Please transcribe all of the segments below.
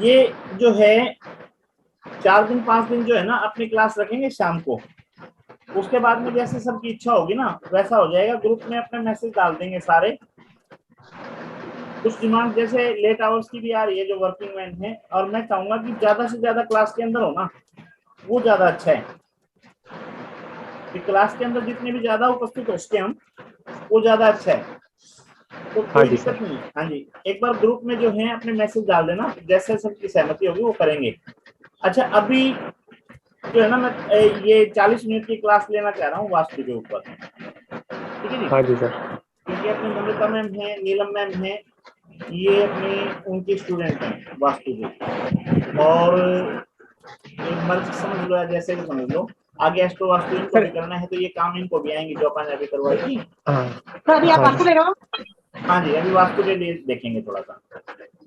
ये जो है 4 दिन 5 दिन जो है ना अपनी क्लास रखेंगे शाम को। उसके बाद में जैसे सबकी इच्छा होगी ना वैसा हो जाएगा। ग्रुप में अपने मैसेज डाल देंगे सारे। कुछ डिमांड जैसे लेट आवर्स की भी आ रही है जो वर्किंग मैन है, और मैं चाहूंगा कि ज्यादा से ज्यादा क्लास के अंदर हो ना, वो ज्यादा अच्छा है कि क्लास के अंदर जितने भी ज्यादा उपस्थित हो सके हम, वो ज्यादा अच्छा है। तो हाँ कोई जी दिक्कत सर। नहीं है। हाँ जी, एक बार ग्रुप में जो है अपने मैसेज डाल देना, जैसे सबकी सहमति होगी वो करेंगे। अच्छा, अभी जो है ना मैं ये 40 मिनट की क्लास लेना चाह रहा हूँ वास्तु के ऊपर। ठीक है जी, हाँ जी सर। क्योंकि अपनी नम्रता मैम है, नीलम मैम है, ये अपनी उनकी स्टूडेंट हैं वास्तु के। और एक मर्ज समझ लो या जैसे भी समझ लो, आगे एस्ट्रो वास्तु इनको सर भी करना है तो ये काम इनको भी आएंगे जो अपन अभी करवाई थी। हाँ। तो अभी आप हाँ वास्तु जी ले रहे हो? हाँ जी, अभी वास्तु के लिए देखेंगे थोड़ा सा।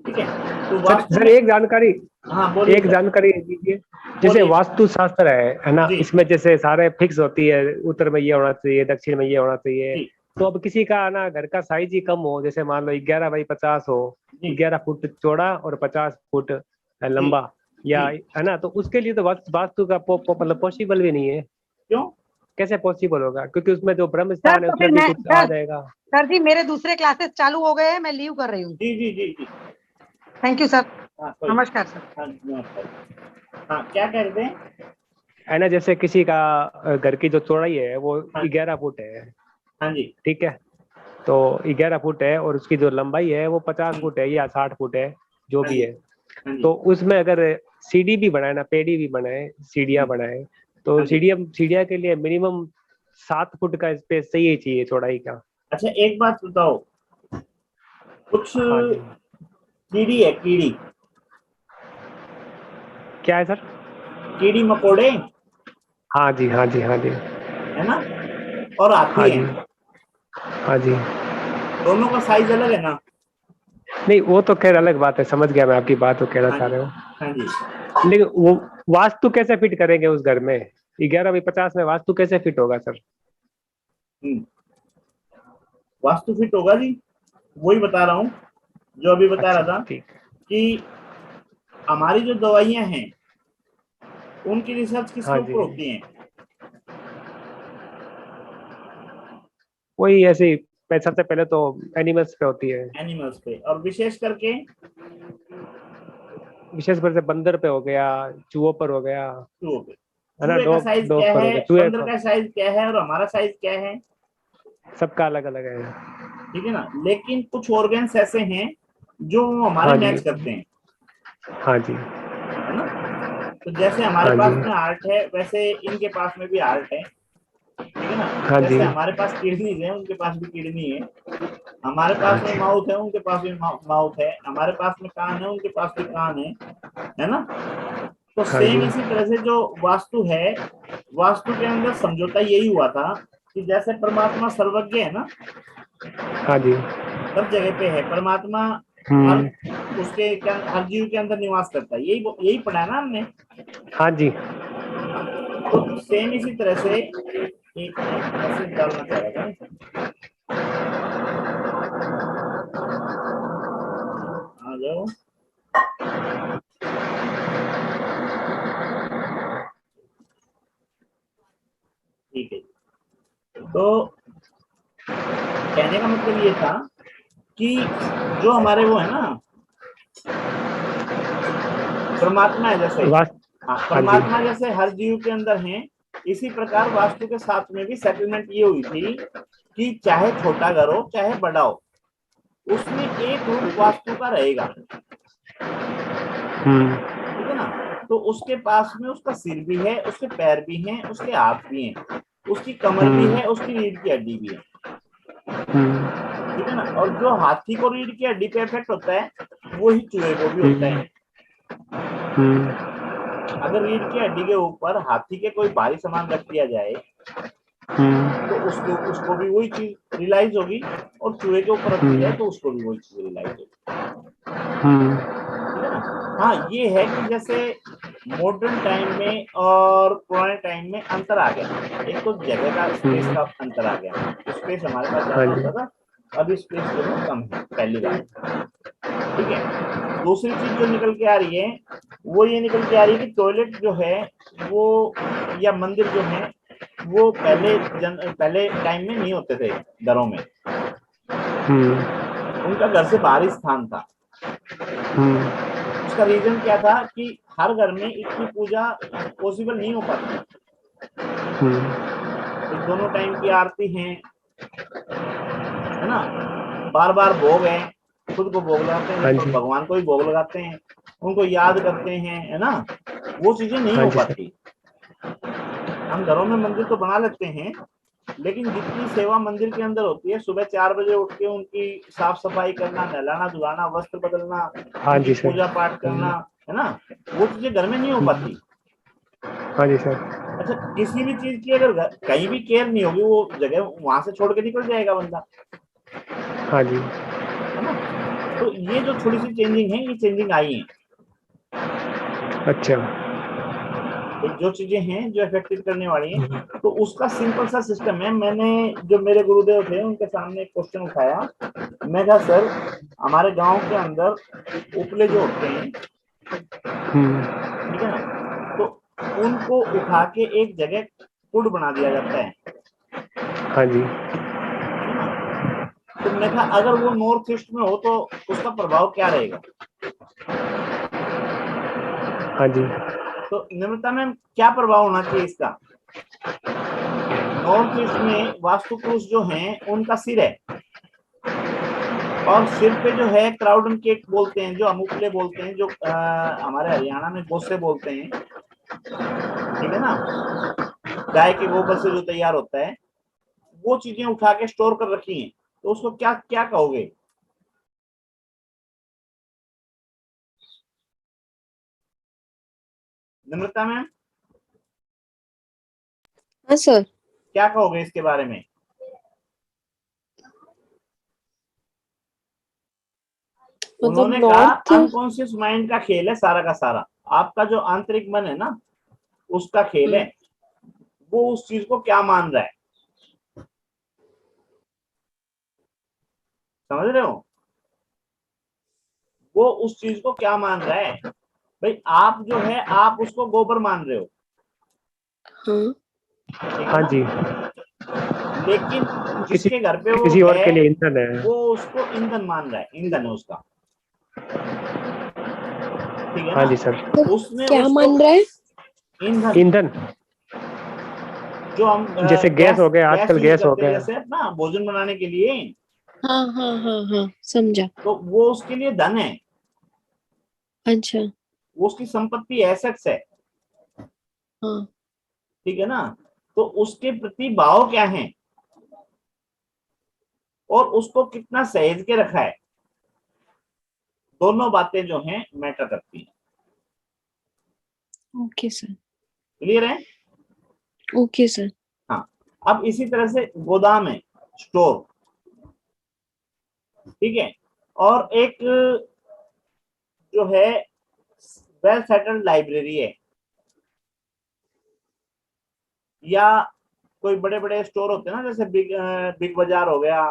ठीक है, तो सर। वास्तु सर में। एक जानकारी, हाँ बोलिए एक सर। जानकारी दीजिए। जैसे बोलिए वास्तु शास्त्र है ना, जी इसमें जैसे सारे फिक्स होती है, उत्तर में ये होना चाहिए, दक्षिण में ये होना चाहिए। जी तो अब किसी का ना घर का साइज ही कम हो, जैसे मान लो 11x50 हो, जी 11 फुट चौड़ा और 50 फुट जी लंबा, जी। या है ना, तो उसके लिए तो वास्तु का मतलब पॉसिबल भी नहीं है। क्यों? कैसे पॉसिबल होगा, क्योंकि उसमें जो ब्रह्म सर स्थान है तो फिर उसमें भी मैं कुछ आ सर जाएगा। सर जी मेरे दूसरे क्लासेस चालू हो गए हैं, मैं लीव कर रही हूँ। जी जी जी जी। Thank you sir. हाँ कोई। नमस्कार सर। हाँ नमस्कार। हाँ क्या कह रहे थे? है ना, जैसे किसी का घर की जो चौड़ाई है वो हाँ 11 फुट है। हाँ जी। ठीक है। तो 11 फुट है और उसकी जो लंबाई है वो 50 फुट है या 60 फुट है, जो हाँ भी जी है। हाँ जी तो उसमें अगर सीढ़ी भी बनाए ना, पेड़ी भी बनाए, सीढ़ियाँ बनाए, तो हाँ जी। सीढ़ियाँ सीढ़ियाँ के लिए मिनिमम 7 फुट का स्पेस चाहिए चाहिए चौड़ाई का। अच्छा एक बात बताओ, कुछ हाँ जी। कीड़ी है, कीड़ी, क्या है सर? कीड़ी मकोड़े, हाँ जी, हाँ जी, हाँ जी। है ना, और हाँ हाथी है, जी। हाँ जी। दोनों का साइज अलग है ना? नहीं, वो तो खैर अलग बात है, समझ गया मैं आपकी बात, वो कहना हाँ चाह जी रहे हो। हाँ जी। लेकिन वो वास्तु कैसे फिट करेंगे उस घर में? 11x50 में वास्तु कैसे फिट होगा सर? हम्म, वास्तु फिट होगा जी, वही बता रहा हूँ जो अभी बता रहा अच्छा था ठीक है। कि हमारी जो दवाइयाँ हैं उनकी रिसर्च किसके हाँ जी। ऊपर होती है? वही ऐसे ही, सबसे पहले तो एनिमल्स पे होती है। एनिमल्स पे, और विशेष करके विशेष रूप से बंदर पे हो गया, चूहों पर हो गया, चूहों पे। है ना, चूहे का डॉग साइज क्या डॉग पर हो है, गया, चूहे बंदर पर। का साइज क्या है, और हमारा साइज क्या है? सबका अलग अलग है। ठीक है ना, लेकिन कुछ ऑर्गन्स ऐसे हैं जो हमारे हाँ जी। मैच करते हैं, हाँ जी। है ना। तो जैसे हमारे हाँ जी। पास में हार्ट है वैसे इनके पास में भी हार्ट है। ठीक है ना, हाँ जी। जैसे हमारे पास किडनीज है उनके पास भी किडनी है, हमारे हाँ पास में जी। माउथ है उनके पास भी माउथ है, हमारे पास में कान है उनके पास भी कान है ना। तो हाँ जी। सेम इसी तरह से जो वास्तु है, वास्तु के अंदर समझौता यही हुआ था कि जैसे परमात्मा सर्वज्ञ है ना, हाँ जी। सब जगह पे है परमात्मा, हर हम्म। उसके हर जीव के अंदर निवास करता है, यही यही पढ़ा ना हमने। हाँ जी। हाँ, तो सेम इसी तरह से एक मैसेज डालना चाह रहा था, आ जाओ। ठीक है, तो कहने का मतलब ये था कि जो हमारे वो है ना परमात्मा है जैसे, हाँ हाँ जी। परमात्मा जैसे हर जीव के अंदर है, इसी प्रकार वास्तु के साथ में भी सेटलमेंट ये हुई थी कि चाहे छोटा घर हो चाहे बड़ा हो, उसमें एक रूप वास्तु का रहेगा। ठीक है ना, तो उसके पास में उसका सिर भी है, उसके पैर भी हैं, उसके हाथ भी हैं, उसकी कमर भी है, उसकी रीढ़ की हड्डी भी है। ठीक है ना, और जो हाथी को रीढ़ की हड्डी पे इफेक्ट होता है वही चूहे को भी होता है। अगर रीढ़ की हड्डी के ऊपर हाथी के कोई भारी सामान रख दिया जाए तो उसको उसको भी वही चीज रियलाइज होगी, और चूहे के ऊपर रख दी जाए तो उसको भी वही चीज रियलाइज होगी। ठीक है ना। हाँ ये है कि जैसे मॉडर्न टाइम में और पुराने टाइम में अंतर आ गया, एक तो जगह का स्पेस का अंतर आ गया, स्पेस हमारे पास हाँ ज्यादा जी। होता था, अभी स्पेस जो है कम है, पहली बात। ठीक है, दूसरी चीज जो निकल के आ रही है वो ये निकल के आ रही है कि टॉयलेट जो है वो या मंदिर जो है वो पहले टाइम में नहीं होते थे घरों में, उनका घर से बाहर ही स्थान था। उसका रीजन क्या था कि हर घर में इतनी पूजा पॉसिबल नहीं हो पाती, तो दोनों टाइम की आरती है ना, बार बार भोग है, खुद को भोग लगाते हैं, तो भगवान को ही भोग लगाते हैं, उनको याद करते हैं, है ना, वो चीजें नहीं हो पाती। हम घरों में मंदिर तो बना लेते हैं, लेकिन जितनी सेवा मंदिर के अंदर होती है, सुबह 4 बजे उठ के उनकी साफ सफाई करना, नहलाना धुलाना, वस्त्र बदलना, पूजा पाठ करना, है ना, वो चीजें घर में नहीं हो पाती। हाँ जी सर। अच्छा, किसी भी चीज की अगर कहीं भी केयर नहीं होगी, वो जगह वहां से छोड़ के निकल जाएगा बंदा। हाँ जी, है ना, तो ये जो थोड़ी सी चेंजिंग है, ये चेंजिंग आई है। अच्छा, जो चीजें हैं जो इफेक्टिव करने वाली हैं, तो उसका सिंपल सा सिस्टम है। मैंने जो मेरे गुरुदेव थे उनके सामने एक क्वेश्चन उठाया, मैं कहा सर हमारे गांव के अंदर उपले जो होते हैं, ठीक है ना, तो उनको उठा के एक जगह कुंड बना दिया जाता है। हाँ जी, तो मैं कहा अगर वो नॉर्थ ईस्ट में हो तो उसका प्रभाव क्या रहेगा। हाँ जी, तो निम्रता मैम क्या प्रभाव होना चाहिए इसका। नॉर्थ ईस्ट में वास्तु पुरुष जो हैं उनका सिर है, और सिर पे जो है क्राउडन केक बोलते हैं, जो हम उपले बोलते हैं, जो हमारे हरियाणा में गोसे बोलते हैं, ठीक है ना, गाय के गोबर से जो तैयार होता है, वो चीजें उठा के स्टोर कर रखी हैं, तो उसको क्या क्या कहोगे। नम्रता मैम हाँ सर, क्या कहोगे इसके बारे में। उन्होंने कहा अनकॉन्शियस माइंड का खेल है सारा का सारा, आपका जो आंतरिक मन है ना उसका खेल है, वो उस चीज को क्या मान रहा है, समझ रहे हो, वो उस चीज को क्या मान रहा है। भाई आप जो है आप उसको गोबर मान रहे हो, हाँ जी, लेकिन जिसके घर पे वो किसी और है, के लिए ईंधन है, वो उसको ईंधन मान रहा है, ईंधन है उसका, ठीक है हाँ ना। जी सर। उसने क्या मान रहा है, ईंधन जो हम जैसे गैस हो गया, आजकल यूज गैस हो करते हैं, गया। जैसे अपना भोजन बनाने के लिए, हाँ हाँ हाँ हाँ, समझा। तो वो उसके लिए धन है, अच्छा, वो उसकी संपत्ति एसेट्स है, हाँ, ठीक है ना, तो उसके प्रति भाव क्या है और उसको कितना सहेज के रखा है, दोनों बातें जो हैं मैटर करती हैं। ओके सर, क्लियर है। Okay sir. हाँ, अब इसी तरह से गोदाम है, स्टोर, ठीक है, और एक जो है वेल सेटल्ड लाइब्रेरी है, या कोई बड़े बड़े स्टोर होते हैं ना, जैसे बिग बाजार हो गया,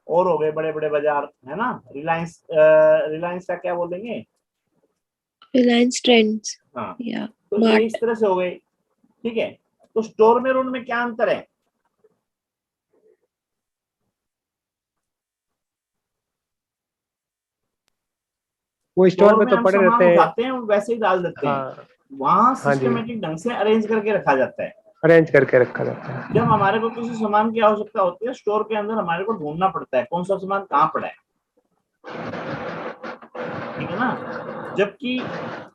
और हो गए बड़े बड़े बाजार, है ना, रिलायंस का क्या बोलेंगे, रिलायंस ट्रेंड्स, हाँ, या तो ये इस तरह से हो गई, ठीक है। तो स्टोर में और उनमें क्या अंतर है। वो स्टोर में तो हम पड़े सामान रहते हैं। उठाते हैं और वैसे ही डाल देते हैं, हाँ, वहां हाँ जी, सिस्टमेटिक ढंग से अरेंज करके रखा जाता है। अरेंज करके रखा जाता है। जब हमारे को किसी सामान की आवश्यकता होती है, स्टोर के अंदर हमारे को ढूंढना पड़ता है कौन सा सामान कहाँ पड़ा है, ठीक है ना। जबकि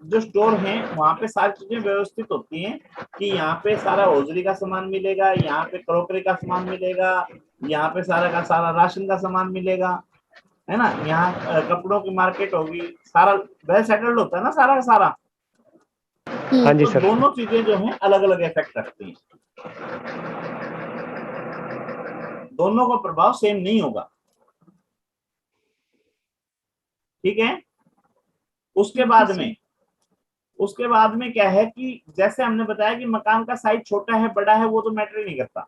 जो स्टोर है वहां पे सारी चीजें व्यवस्थित होती हैं कि यहाँ पे सारा हौजरी का सामान मिलेगा, यहाँ पे क्रॉकरी का सामान मिलेगा, यहाँ पे सारा का सारा राशन का सामान मिलेगा, है ना, यहाँ कपड़ों की मार्केट होगी, सारा वेल सेटल्ड होता है ना सारा का सारा। हाँ जी तो सर। दोनों चीजें जो हैं अलग अलग इफेक्ट रखती हैं, दोनों का प्रभाव सेम नहीं होगा, ठीक है। उसके बाद में क्या है कि जैसे हमने बताया कि मकान का साइज छोटा है बड़ा है वो तो मैटर ही नहीं करता,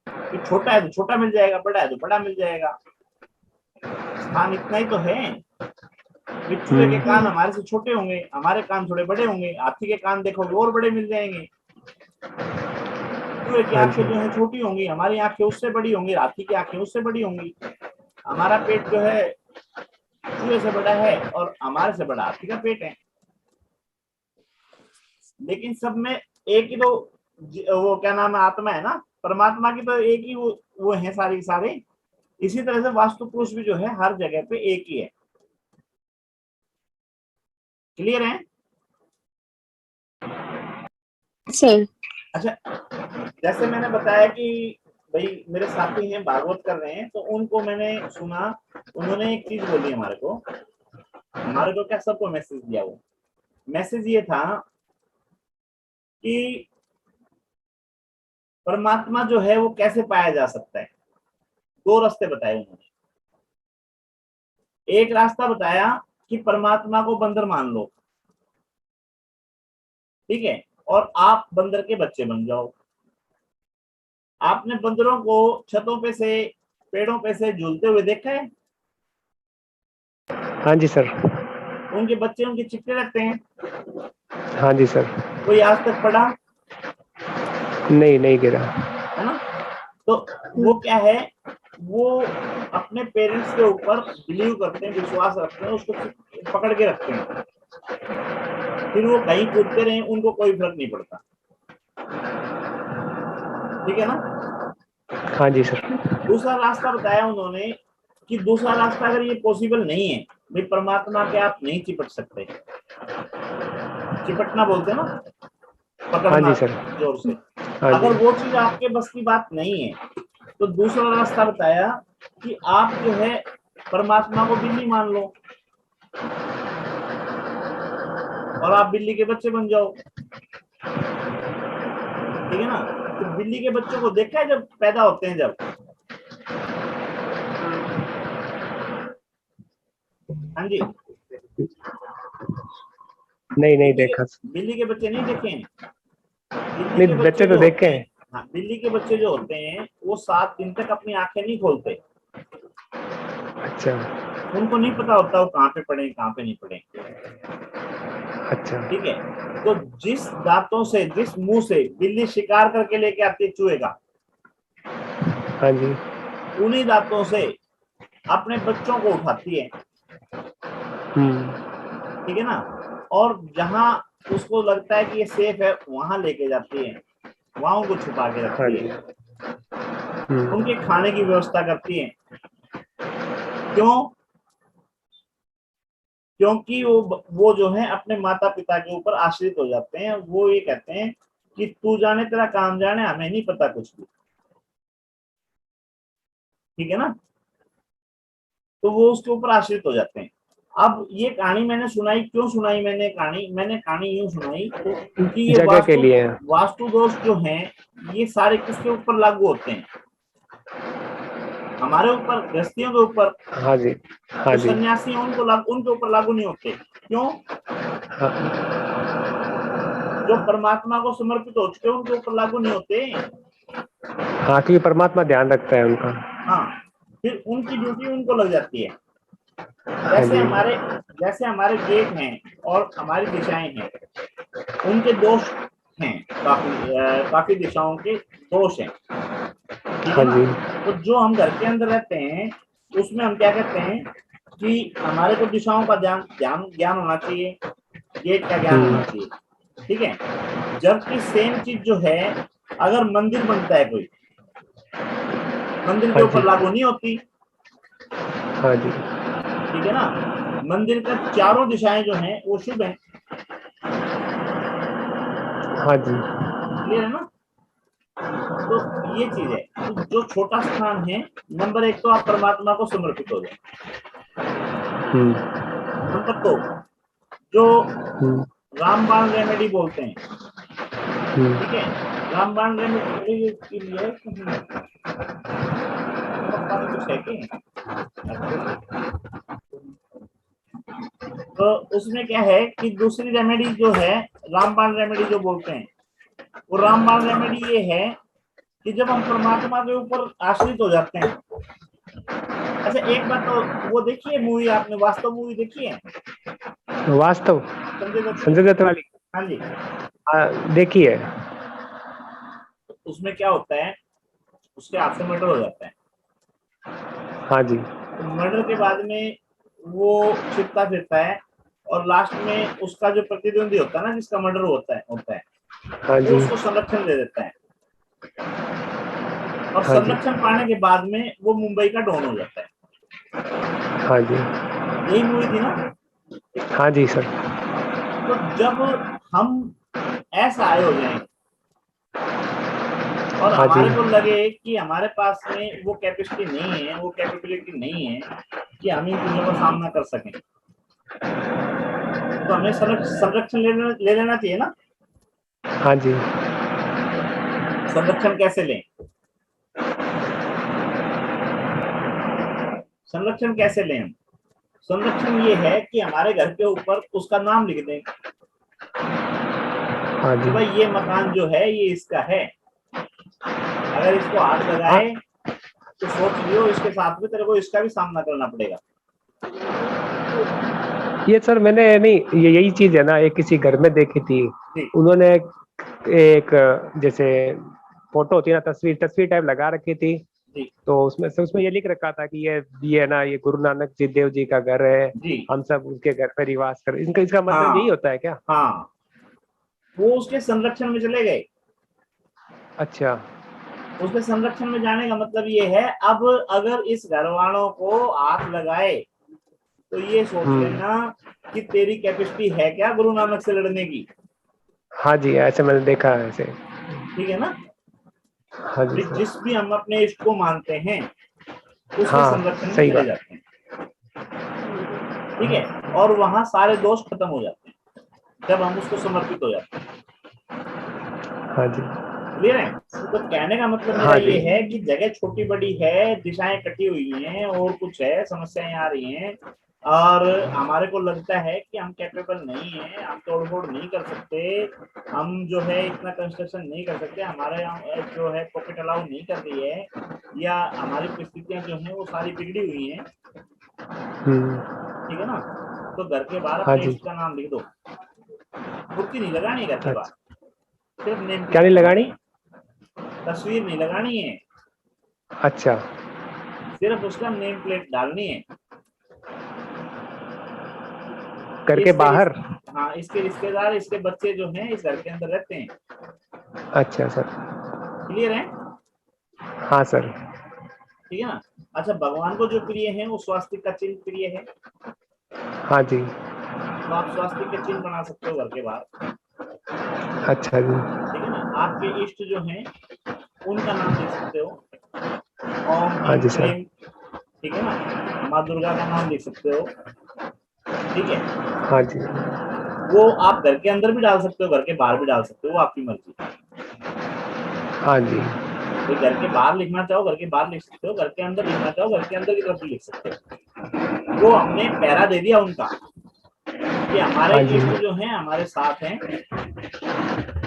कि छोटा है तो छोटा मिल जाएगा, बड़ा है तो बड़ा मिल जाएगा, स्थान इतना ही तो है। चूहे के कान हमारे से छोटे होंगे, हमारे कान थोड़े बड़े होंगे, हाथी के कान देखोगे और बड़े मिल जाएंगे। चूहे की आंखें जो है छोटी होंगी, हमारी आंखें उससे बड़ी होंगी, हाथी की आंखें उससे बड़ी होंगी। हमारा पेट जो है चूहे से बड़ा है और हमारे से बड़ा हाथी का पेट है। लेकिन सब में एक ही तो वो क्या नाम है, आत्मा है ना, परमात्मा की तो एक ही वो है सारी सारे। इसी तरह से वास्तु पुरुष भी जो है हर जगह पे एक ही है। क्लियर है? सर अच्छा, जैसे मैंने बताया कि भाई मेरे साथी हैं भागवत कर रहे हैं, तो उनको मैंने सुना, उन्होंने एक चीज बोली हमारे को क्या सबको मैसेज दिया। वो मैसेज ये था कि परमात्मा जो है वो कैसे पाया जा सकता है। दो रास्ते बताए उन्होंने। एक रास्ता बताया कि परमात्मा को बंदर मान लो, ठीक है, और आप बंदर के बच्चे बन जाओ। आपने बंदरों को छतों पे से, पेड़ों पे से झूलते हुए देखा है? हाँ जी सर। उनके बच्चे उनके चिपके रहते हैं। हाँ जी सर। कोई आज तक पढ़ा? नहीं गिरा। है ना? तो वो क्या है, वो अपने पेरेंट्स के ऊपर बिलीव करते हैं, विश्वास रखते हैं, उसको पकड़ के रखते हैं, फिर वो कहीं कूदते रहे, उनको कोई फर्क नहीं पड़ता। ठीक है ना? हाँ जी सर। दूसरा रास्ता बताया उन्होंने कि दूसरा रास्ता अगर ये पॉसिबल नहीं है, भाई परमात्मा के आप नहीं चिपट सकते, चिपटना बोलते हैं ना, पकड़ना। हाँ जी सर। जोर से। हाँ अगर जी। वो चीज आपके बस की बात नहीं है, तो दूसरा रास्ता बताया कि आप जो है परमात्मा को बिल्ली मान लो और आप बिल्ली के बच्चे बन जाओ। ठीक है ना? तो बिल्ली के बच्चों को देखा है जब पैदा होते हैं, जब, हाँ जी, नहीं देखा। बिल्ली के बच्चे नहीं देखे हैं? नहीं, बच्चे तो देखे हैं। हाँ, बिल्ली के बच्चे जो होते हैं वो 7 दिन तक अपनी आंखें नहीं खोलते। अच्छा। उनको नहीं पता होता वो कहाँ पे पड़े, कहाँ पे नहीं पड़े। अच्छा। ठीक है? तो जिस दांतों से, जिस मुंह से बिल्ली शिकार करके लेके आती है चूहे का, हाँ जी। उन्हीं दांतों से अपने बच्चों को उठाती है। ठीक है ना? और जहां उसको लगता है कि ये सेफ है, वहां लेके जाती है, वहां उनको छुपा के हाँ रखती जी। है, उनके खाने की व्यवस्था करती है। क्यों? क्योंकि वो जो है अपने माता पिता के ऊपर आश्रित हो जाते हैं। वो ये कहते हैं कि तू जाने तेरा काम जाने, हमें नहीं पता कुछ भी। ठीक है ना? तो वो उसके ऊपर आश्रित हो जाते हैं। अब ये कहानी मैंने सुनाई, क्यों सुनाई मैंने कहानी यूं सुनाई कि ये जगह के लिए। वास्तु दोष जो हैं, ये सारे किसके ऊपर लागू होते हैं? हमारे ऊपर, गृहस्थियों के ऊपर। हाँ जी। हाँ तो जी। सन्यासी उनके ऊपर लागू नहीं होते। क्यों? हाँ, जो परमात्मा को समर्पित हो चुके हैं उनके ऊपर लागू नहीं होते। हाँ, क्योंकि परमात्मा ध्यान रखता है उनका। हाँ, फिर उनकी ड्यूटी उनको लग जाती है। हाँ जी। जैसे हमारे गेट हैं और हमारी दिशाएं हैं, उनके दोष हैं, काफी दिशाओं के दोष हैं। ठीक है हाँ ना? जी। तो जो हम घर के अंदर रहते हैं, उसमें हम क्या कहते हैं कि हमारे को दिशाओं का ज्ञान होना चाहिए, गेट का ज्ञान होना चाहिए। ठीक है? जबकि सेम चीज जो है, अगर मंदिर बनता है कोई, मंदिर के ऊपर लागू नहीं होती। हाँ जी। ठीक है ना? मंदिर का चारों दिशाएं जो हैं वो शुभ हैं। हाँ जी। क्लियर है ना? तो ये चीज है। तो जो छोटा स्थान है, नंबर 1 तो आप परमात्मा को समर्पित हो जाए। नंबर 2, जो रामबाण रेमेडी बोलते हैं, ठीक है, रामबाण रेमेडी के लिए कुछ है कि तो उसमें क्या है कि दूसरी रेमेडी जो है, रामबाण रेमेडी जो बोलते हैं, वो रामबाण रेमेडी ये है कि जब हम परमात्मा के ऊपर आश्रित हो जाते हैं, अच्छा एक बात, तो वो देखिए मूवी, आपने वास्तव मूवी देखी है? वास्तव, संजय दत्त की? संजय दत्त वाली? हाँ जी। देखी है। उसमें क्या होता है, उसके हाथ से मर्डर हो जाता है। हाँ जी। तो मर्डर के बाद में वो छिपता फिरता है, और लास्ट में उसका जो प्रतिद्वंदी होता है ना, जिसका मर्डर होता है हाँ वो जी। उसको संरक्षण दे देता है, और हाँ जी। संरक्षण पाने के बाद में वो मुंबई का डॉन हो जाता है। हाँ जी। यही मूवी थी ना? हाँ जी सर। तो जब हम ऐसा आए हो जाए और हाँ जी। हमारे को लगे कि हमारे पास में वो कैपेसिटी नहीं है, वो कैपेबिलिटी नहीं है कि हम इन चीजों का सामना कर सकें, तो हमें संरक्षण ले लेना चाहिए ना। हाँ जी। संरक्षण कैसे लें? संरक्षण कैसे लें हम? संरक्षण ये है कि हमारे घर के ऊपर उसका नाम लिख दें हाँ कि जी। भाई ये मकान जो है ये इसका है, अगर इसको हाथ लगाए तो सोच लियो इसके साथ में तेरे को इसका भी सामना करना पड़ेगा। ये सर मैंने नहीं, ये यही चीज है ना, एक किसी घर में देखी थी। जी उन्होंने एक जैसे फोटो होती है ना, तस्वीर टाइप लगा रखी थी। जी तो उसमें ये लिख रखा था कि ये है ना, ये गुरु नानक जी देव जी का घर है, जी। हम सब उसके घर पर निवास कर। इसका मतलब यही हाँ होता है क्या? हाँ, वो उसके संरक्षण में चले गए। अच्छा। उसके संरक्षण में जाने का मतलब ये है, अब अगर इस घर वालों को हाथ लगाए तो ये सोच लेना कि तेरी कैपेसिटी है क्या गुरु नानक से लड़ने की। हाँ जी, ऐसे मैंने देखा है ऐसे। ठीक है ना? हाँ जी सर। जिस भी हम अपने इष्ट को मानते हैं उसके हाँ, संरक्षण में सही चले बात। जाते हैं। ठीक है, और वहां सारे दोष खत्म हो जाते हैं जब हम उसको समर्पित हो जाते हैं। हाँ जी। क्लियर है? तो कहने का मतलब मेरा हाँ ये जी। है कि जगह छोटी बड़ी है, दिशाएं कटी हुई हैं, और कुछ है, समस्याएं आ रही हैं, और हमारे को लगता है कि हम कैपेबल नहीं है, हम तोड़फोड़ नहीं कर सकते, हम जो है इतना कंस्ट्रक्शन नहीं कर सकते, हमारे यहाँ जो है पॉकेट अलाउ नहीं कर रही है, या हमारी परिस्थितियां जो है वो सारी बिगड़ी हुई हैं। ठीक है ना? तो घर के बाहर हाँ अपने जी। इष्ट का नाम लिख दो। मूर्ति नहीं लगानी घर के बाहर, अच्छा, सिर्फ नेम क्या प्लेट नहीं लगानी लगानी? है, तस्वीर नहीं लगानी है, अच्छा। सिर्फ उसका नेम प्लेट डालनी है। घर के बाहर? हाँ, इसके रिश्तेदार, इसके बच्चे जो हैं इस घर के अंदर रहते हैं। अच्छा सर। क्लियर है? हाँ सर। ठीक है ना? अच्छा, भगवान को जो प्रिय है वो स्वास्तिक का चिन्ह प्रिय है, हाँ जी। तो आप स्वास्तिक के चिन्ह बना सकते हो घर के बाहर। अच्छा जी। ठीक है ना? आपके इष्ट जो हैं उनका नाम लिख सकते हो, ओम हाँ ह्रीम जी सर। क्लीम। ठीक है ना? माँ दुर्गा का नाम लिख सकते हो। ठीक है? हाँ जी। वो आप घर के अंदर भी डाल सकते हो, घर के बाहर भी डाल सकते हो, वो आपकी मर्जी। हाँ जी। भाई घर के बाहर लिखना चाहो घर के बाहर लिख सकते हो, घर के अंदर लिखना चाहो घर के अंदर की तरफ भी लिख सकते हो। वो हमने पहरा दे दिया उनका कि हमारे हाँ जी। इष्ट जो हैं हमारे साथ हैं। ठीक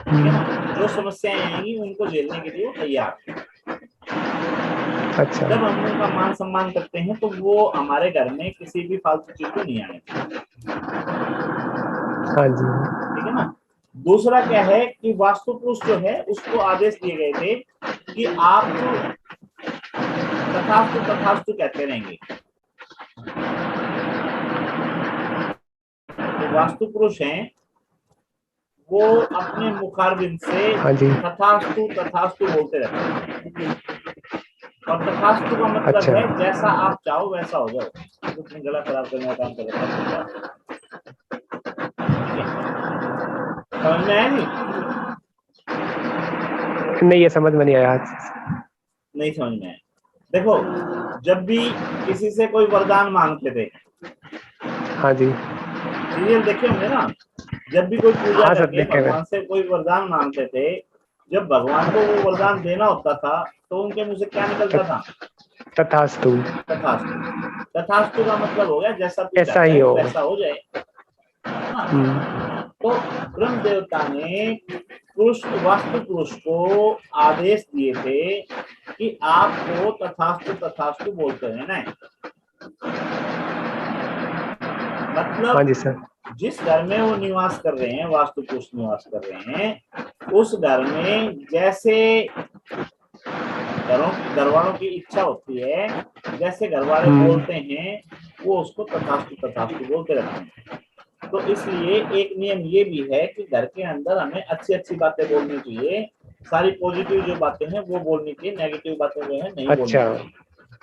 है ना? जो समस्याएं आएंगी उनको झेलने के लिए वो तैयार है। अच्छा। जब हम उनका मान सम्मान करते हैं तो वो हमारे घर में किसी भी फालतू चीज को नहीं आने देते। हाँ जी। ठीक है ना? दूसरा क्या है कि वास्तु पुरुष जो है उसको आदेश दिए गए थे कि आप तथास्तु तथास्तु कहते रहेंगे। जो वास्तु पुरुष हैं वो अपने मुखारबिंद से हाँ जी। तथास्तु तथास्तु बोलते रहते हैं, और तथास्तु का मतलब अच्छा। है जैसा आप चाहो वैसा हो जाओ। कुछ नहीं, गला खराब करने का काम कर रहा है। ठीक है? समझ में आया? नहीं, ये समझ में नहीं आया। नहीं समझ में आया? देखो, जब भी किसी से कोई वरदान मांगते थे, हाँ जी। सीरियल देखे होंगे ना, जब भी कोई पूजा हाँ सर, करके देखे हुए। भगवान से कोई वरदान मांगते थे, जब भगवान को वो वरदान देना होता था तो उनके मुंह से क्या निकलता था? तथास्तु। तथास्तु। तथास्तु का मतलब हो गया जैसा तू ऐसा चाहता ही है हो। वैसा हो जाए। है ना? तो ब्रह्म देवता ने पुरुष, वास्तु पुरुष को आदेश दिए थे कि आपको तथास्तु तथास्तु बोलते रहना है। हाँ मतलब जी सर। जिस घर में वो निवास कर रहे हैं, वास्तु पुरुष निवास कर रहे हैं, उस घर में जैसे घर वालों की इच्छा होती है, जैसे घर वाले बोलते हैं, वो उसको तथास्तु तथास्तु बोलते रहते हैं। तो इसलिए एक नियम ये भी है कि घर के अंदर हमें अच्छी अच्छी बातें बोलनी चाहिए, सारी पॉजिटिव जो बातें हैं वो बोलनी चाहिए, नेगेटिव बातें जो है नहीं बोलनी अच्छा चाहिए।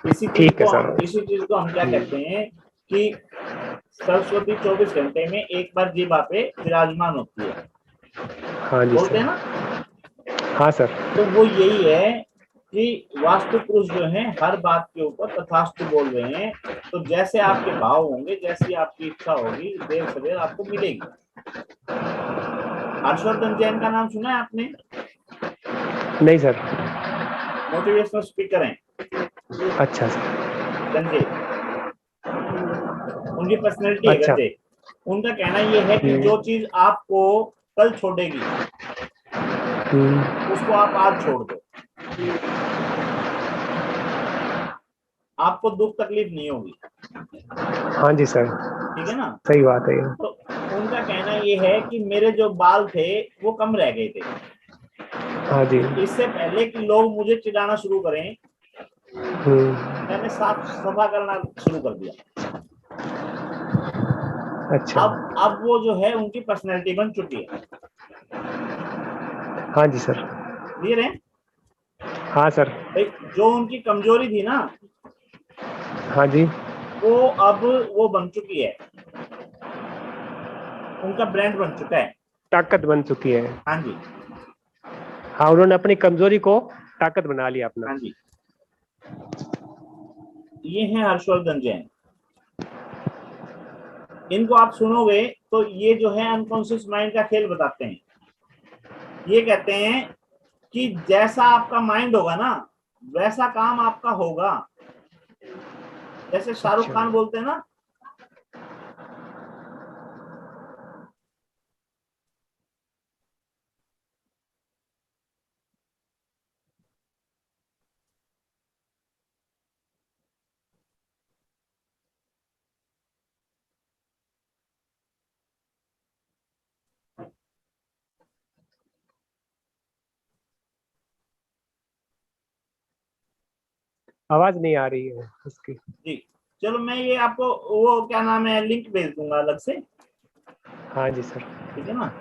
इसी ठीक है सर। चीज को हम क्या कहते हैं कि सरस्वती 24 घंटे में एक बार जीवा पे विराजमान होती है, हाँ जी बोलते सर। हैं ना। हाँ सर। तो वो यही है कि वास्तु पुरुष जो है हर बात के ऊपर तथास्तु बोल रहे हैं। तो जैसे आपके भाव होंगे, जैसी आपकी इच्छा होगी, देर सवेर आपको मिलेगी। हर्षवर्धन जैन का नाम सुना है आपने? नहीं सर। मोटिवेशनल स्पीकर हैं। अच्छा सर। गंजे, उनकी पर्सनैलिटी है अच्छा। गंजे। उनका कहना ये है कि जो चीज आपको कल छोड़ेगी उसको आप आज छोड़ दो, आपको दुख तकलीफ नहीं होगी। हाँ जी सर। ठीक है ना। सही बात है। तो उनका कहना ये है कि मेरे जो बाल थे वो कम रह गए थे। हाँ जी। इससे पहले कि लोग मुझे चिढ़ाना शुरू करें, मैंने साफ सफा करना शुरू कर दिया। अच्छा। अब वो जो है उनकी पर्सनैलिटी बन चुकी है। हाँ जी सर। क्लियर है? हाँ सर। भाई जो उनकी कमजोरी थी ना, हाँ जी, वो अब वो बन चुकी है, उनका ब्रांड बन चुका है। ताकत बन चुकी है। हाँ जी। हाँ, उन्होंने अपनी कमजोरी को ताकत बना लिया अपना। हाँ जी। ये है हर्षवर्धन जैन। इनको आप सुनोगे तो ये जो है अनकॉन्शियस माइंड का खेल बताते हैं। ये कहते हैं कि जैसा आपका माइंड होगा ना वैसा काम आपका होगा। जैसे शाहरुख खान बोलते हैं ना, आवाज नहीं आ रही है उसकी। जी चलो मैं ये आपको वो क्या नाम है लिंक भेज दूंगा अलग से। हाँ जी सर। ठीक है ना,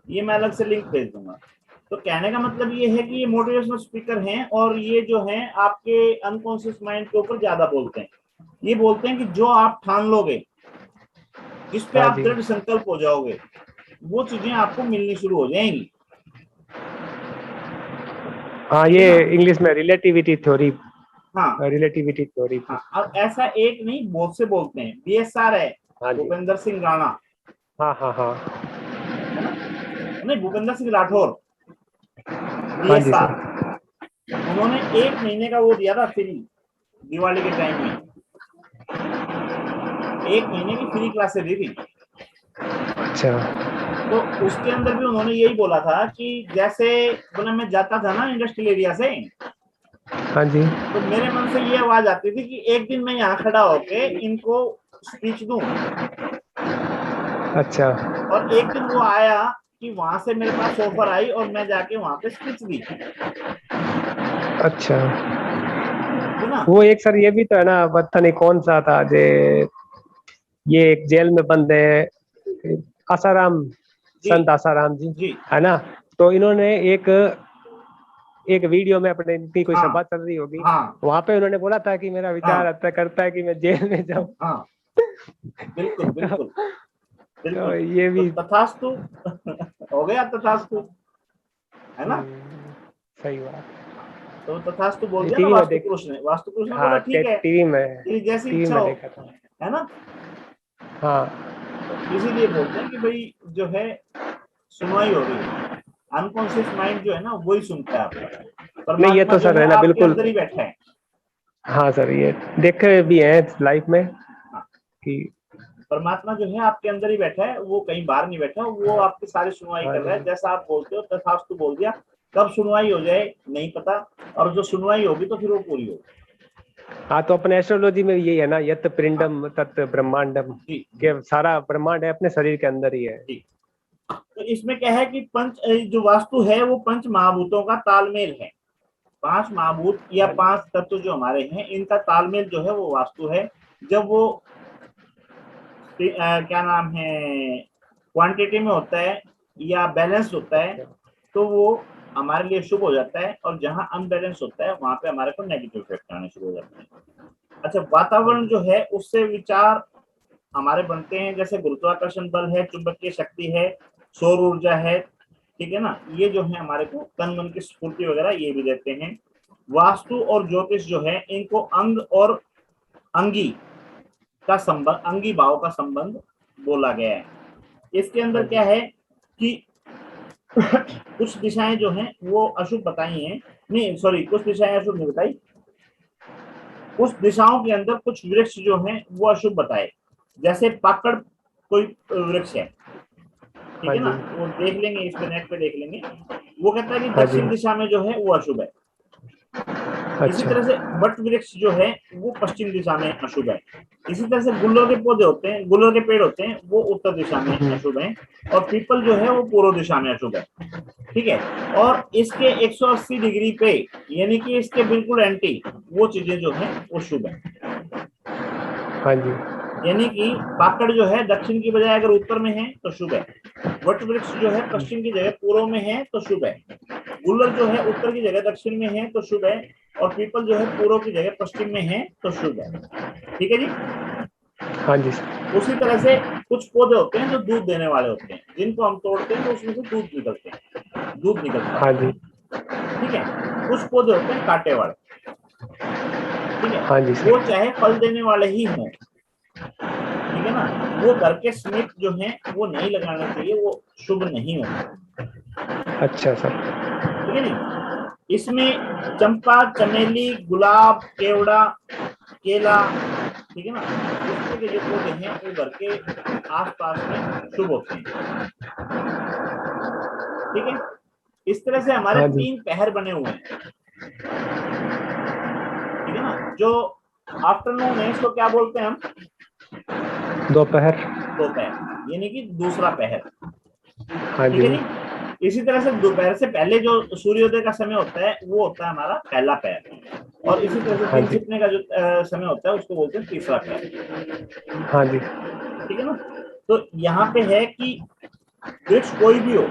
ये मैं अलग से लिंक भेज दूंगा। तो कहने का मतलब ये है कि ये मोटिवेशनल स्पीकर हैं और ये जो है आपके अनकॉन्शियस माइंड के ऊपर ज्यादा बोलते हैं। ये बोलते हैं कि जो आप ठान लोगे, जिस पे हाँ आप जी। दृढ़ संकल्प हो जाओगे, वो चीजें आपको मिलनी शुरू हो जाएंगी। हाँ, ये इंग्लिश में रिलेटिविटी थ्योरी। हाँ रिलेटिविटी थ्योरी। हाँ, अब ऐसा एक नहीं बहुत से बोलते हैं। बीएसआर है, हाँ जी। भूपेंद्र सिंह राणा, हाँ हाँ हाँ। है ना, नहीं भूपेंद्र सिंह राठौर, हाँ जी बीएसआर। सर। उन्होंने 1 महीने का वो दिया था फ्री, दिवाली के टाइम में 1 महीने की फ्री क्लासेस दी थी। अच्छा। तो उसके अंदर भी उन्होंने यही बोला था कि जैसे बोला मैं जाता था ना इंडस्ट्रियल एरिया से, हाँ जी। तो मेरे मन से ये आवाज आती थी कि एक दिन मैं यहाँ खड़ा होके इनको स्पीच दूं। अच्छा। और एक दिन वो आया कि वहां से मेरे पास ऑफर आई और मैं जाके वहां पे स्पीच दी। अच्छा, है ना। वो एक सर ये भी तो है ना, पता नहीं कौन सा था जे, ये एक जेल में बंद है आसाराम, संत आसाराम जी, जी है ना। तो इन्होंने एक एक वीडियो में अपने इनकी कोई हाँ सभा चल रही होगी, हाँ वहां पे उन्होंने बोला था कि मेरा विचार हाँ आता करता है कि मैं जेल में जाऊं। हाँ बिल्कुल बिल्कुल तो बिल्कुल। ये तो भी तथास्तु हो गया तथास्तु, है ना। सही बात। तो तथास्तु बोल दिया ना टीवी में वास्तु देख, पुरुष ने। वास्तु पुरुष ने बोला हाँ ठीक है, टीवी में, तेरी जैसी टीवी इच्छा में हो, देखा था। है ना। हाँ। तो इसीलिए बोलते हैं कि भाई जो है सुनवाई हो रही है, अनकॉन्शियस माइंड जो है ना वही सुनता है आपका। नहीं ये परमात्मा तो जो सर है है ना, आपके बिल्कुल। अंदर ही बैठा है। हाँ सर, ये देखे भी हैं लाइफ में हाँ, कि, परमात्मा जो है आपके अंदर ही बैठा है, वो कहीं बाहर नहीं बैठा, वो आपकी सारी सुनवाई हाँ कर रहा है। जी। जैसा आप बोलते हो तथास्तु बोल दिया। कब सुनवाई हो जाए नहीं पता, और जो सुनवाई होगी तो फिर वो पूरी होगी। हाँ, तो अपने एस्ट्रोलॉजी में यही है ना, यत पिंडम तत् ब्रह्मांडम, जी के सारा ब्रह्मांड है अपने शरीर के अंदर ही है। जी। तो इसमें क्या है कि जो वास्तु है वो पंच महाभूतों का तालमेल है। 5 महाभूत या 5 तत्व जो हमारे हैं, इनका तालमेल जो है वो वास्तु है। जब वो क्या नाम है, क्वांटिटी में होता है या बैलेंस होता है, तो वो हमारे लिए शुभ हो जाता है, और जहां अनबैलेंस होता है वहां पे हमारे को नेगेटिव इफेक्ट आने शुरू हो जाते हैं। अच्छा, वातावरण जो है उससे विचार हमारे बनते हैं, जैसे गुरुत्वाकर्षण बल है, चुंबकीय शक्ति है, सौर ऊर्जा है, ठीक है ना, ये जो है हमारे को तन मन की स्फूर्ति वगैरह ये भी देते हैं। वास्तु और ज्योतिष जो है इनको अंग और अंगी का संबंध, अंगी भाव का संबंध बोला गया है। इसके अंदर क्या है कि कुछ दिशाएं जो हैं वो अशुभ बताई हैं, नहीं सॉरी, कुछ दिशाएं अशुभ नहीं बताई, उस दिशाओं के अंदर कुछ वृक्ष जो हैं वो अशुभ बताए। जैसे पाकड़ कोई वृक्ष है, ठीक है ना, वो देख लेंगे, इस पे नेट पे देख लेंगे। वो कहता है कि दक्षिण दिशा में जो है वो अशुभ है। इसी तरह से वट वृक्ष जो है वो पश्चिम दिशा में अशुभ है। इसी तरह से गुल्लर के पौधे होते हैं, गुल्लर के पेड़ होते हैं, वो उत्तर दिशा में अशुभ है, और पीपल जो है वो पूर्व दिशा में अशुभ है, ठीक है। और इसके 180 डिग्री पे, यानी कि इसके बिल्कुल एंटी वो चीजें जो है वो शुभ है। हाँ जी। यानी कि पाकड़ जो है दक्षिण की बजाय अगर उत्तर में है तो शुभ है, वट वृक्ष जो है पश्चिम की जगह पूर्व में है तो शुभ है, गुल्लर जो है उत्तर की जगह दक्षिण में है तो शुभ है, और पीपल जो है पूर्व की जगह पश्चिम में है तो शुभ है, ठीक है जी। हाँ जी। उसी तरह से कुछ पौधे होते हैं जो दूध देने वाले होते हैं, जिनको हम तोड़ते हैं तो उसमें से दूध निकलते हैं, दूध निकलता है, हाँ जी। ठीक है। कुछ पौधे होते हैं कांटे वाले, ठीक है, हाँ जी सर। वो चाहे फल देने वाले ही हों, ठीक है ना, वो घर के समीप जो है वो नहीं लगाना चाहिए, वो शुभ नहीं होता। अच्छा सर। ठीक है नहीं। इसमें चंपा, चमेली, गुलाब, केवड़ा, केला, ठीक है ना, इस तरह के जो पौधे हैं वो घर के आसपास में शुभ होते हैं, ठीक है। इस तरह से हमारे हाँ जी। 3 पहर बने हुए हैं, ठीक है ना। जो आफ्टरनून है इसको क्या बोलते हैं हम? दोपहर। दोपहर, यानी कि दूसरा पहर, हाँ ठीक जी। है जी। इसी तरह से दोपहर से पहले जो सूर्योदय का समय होता है वो होता है हमारा पहला पहर, और इसी तरह से हाँ दिन जी। छिपने का जो समय होता है उसको बोलते हैं तीसरा पहर, हाँ जी। ठीक है ना। तो यहाँ पे है कि वृक्ष कोई भी हो,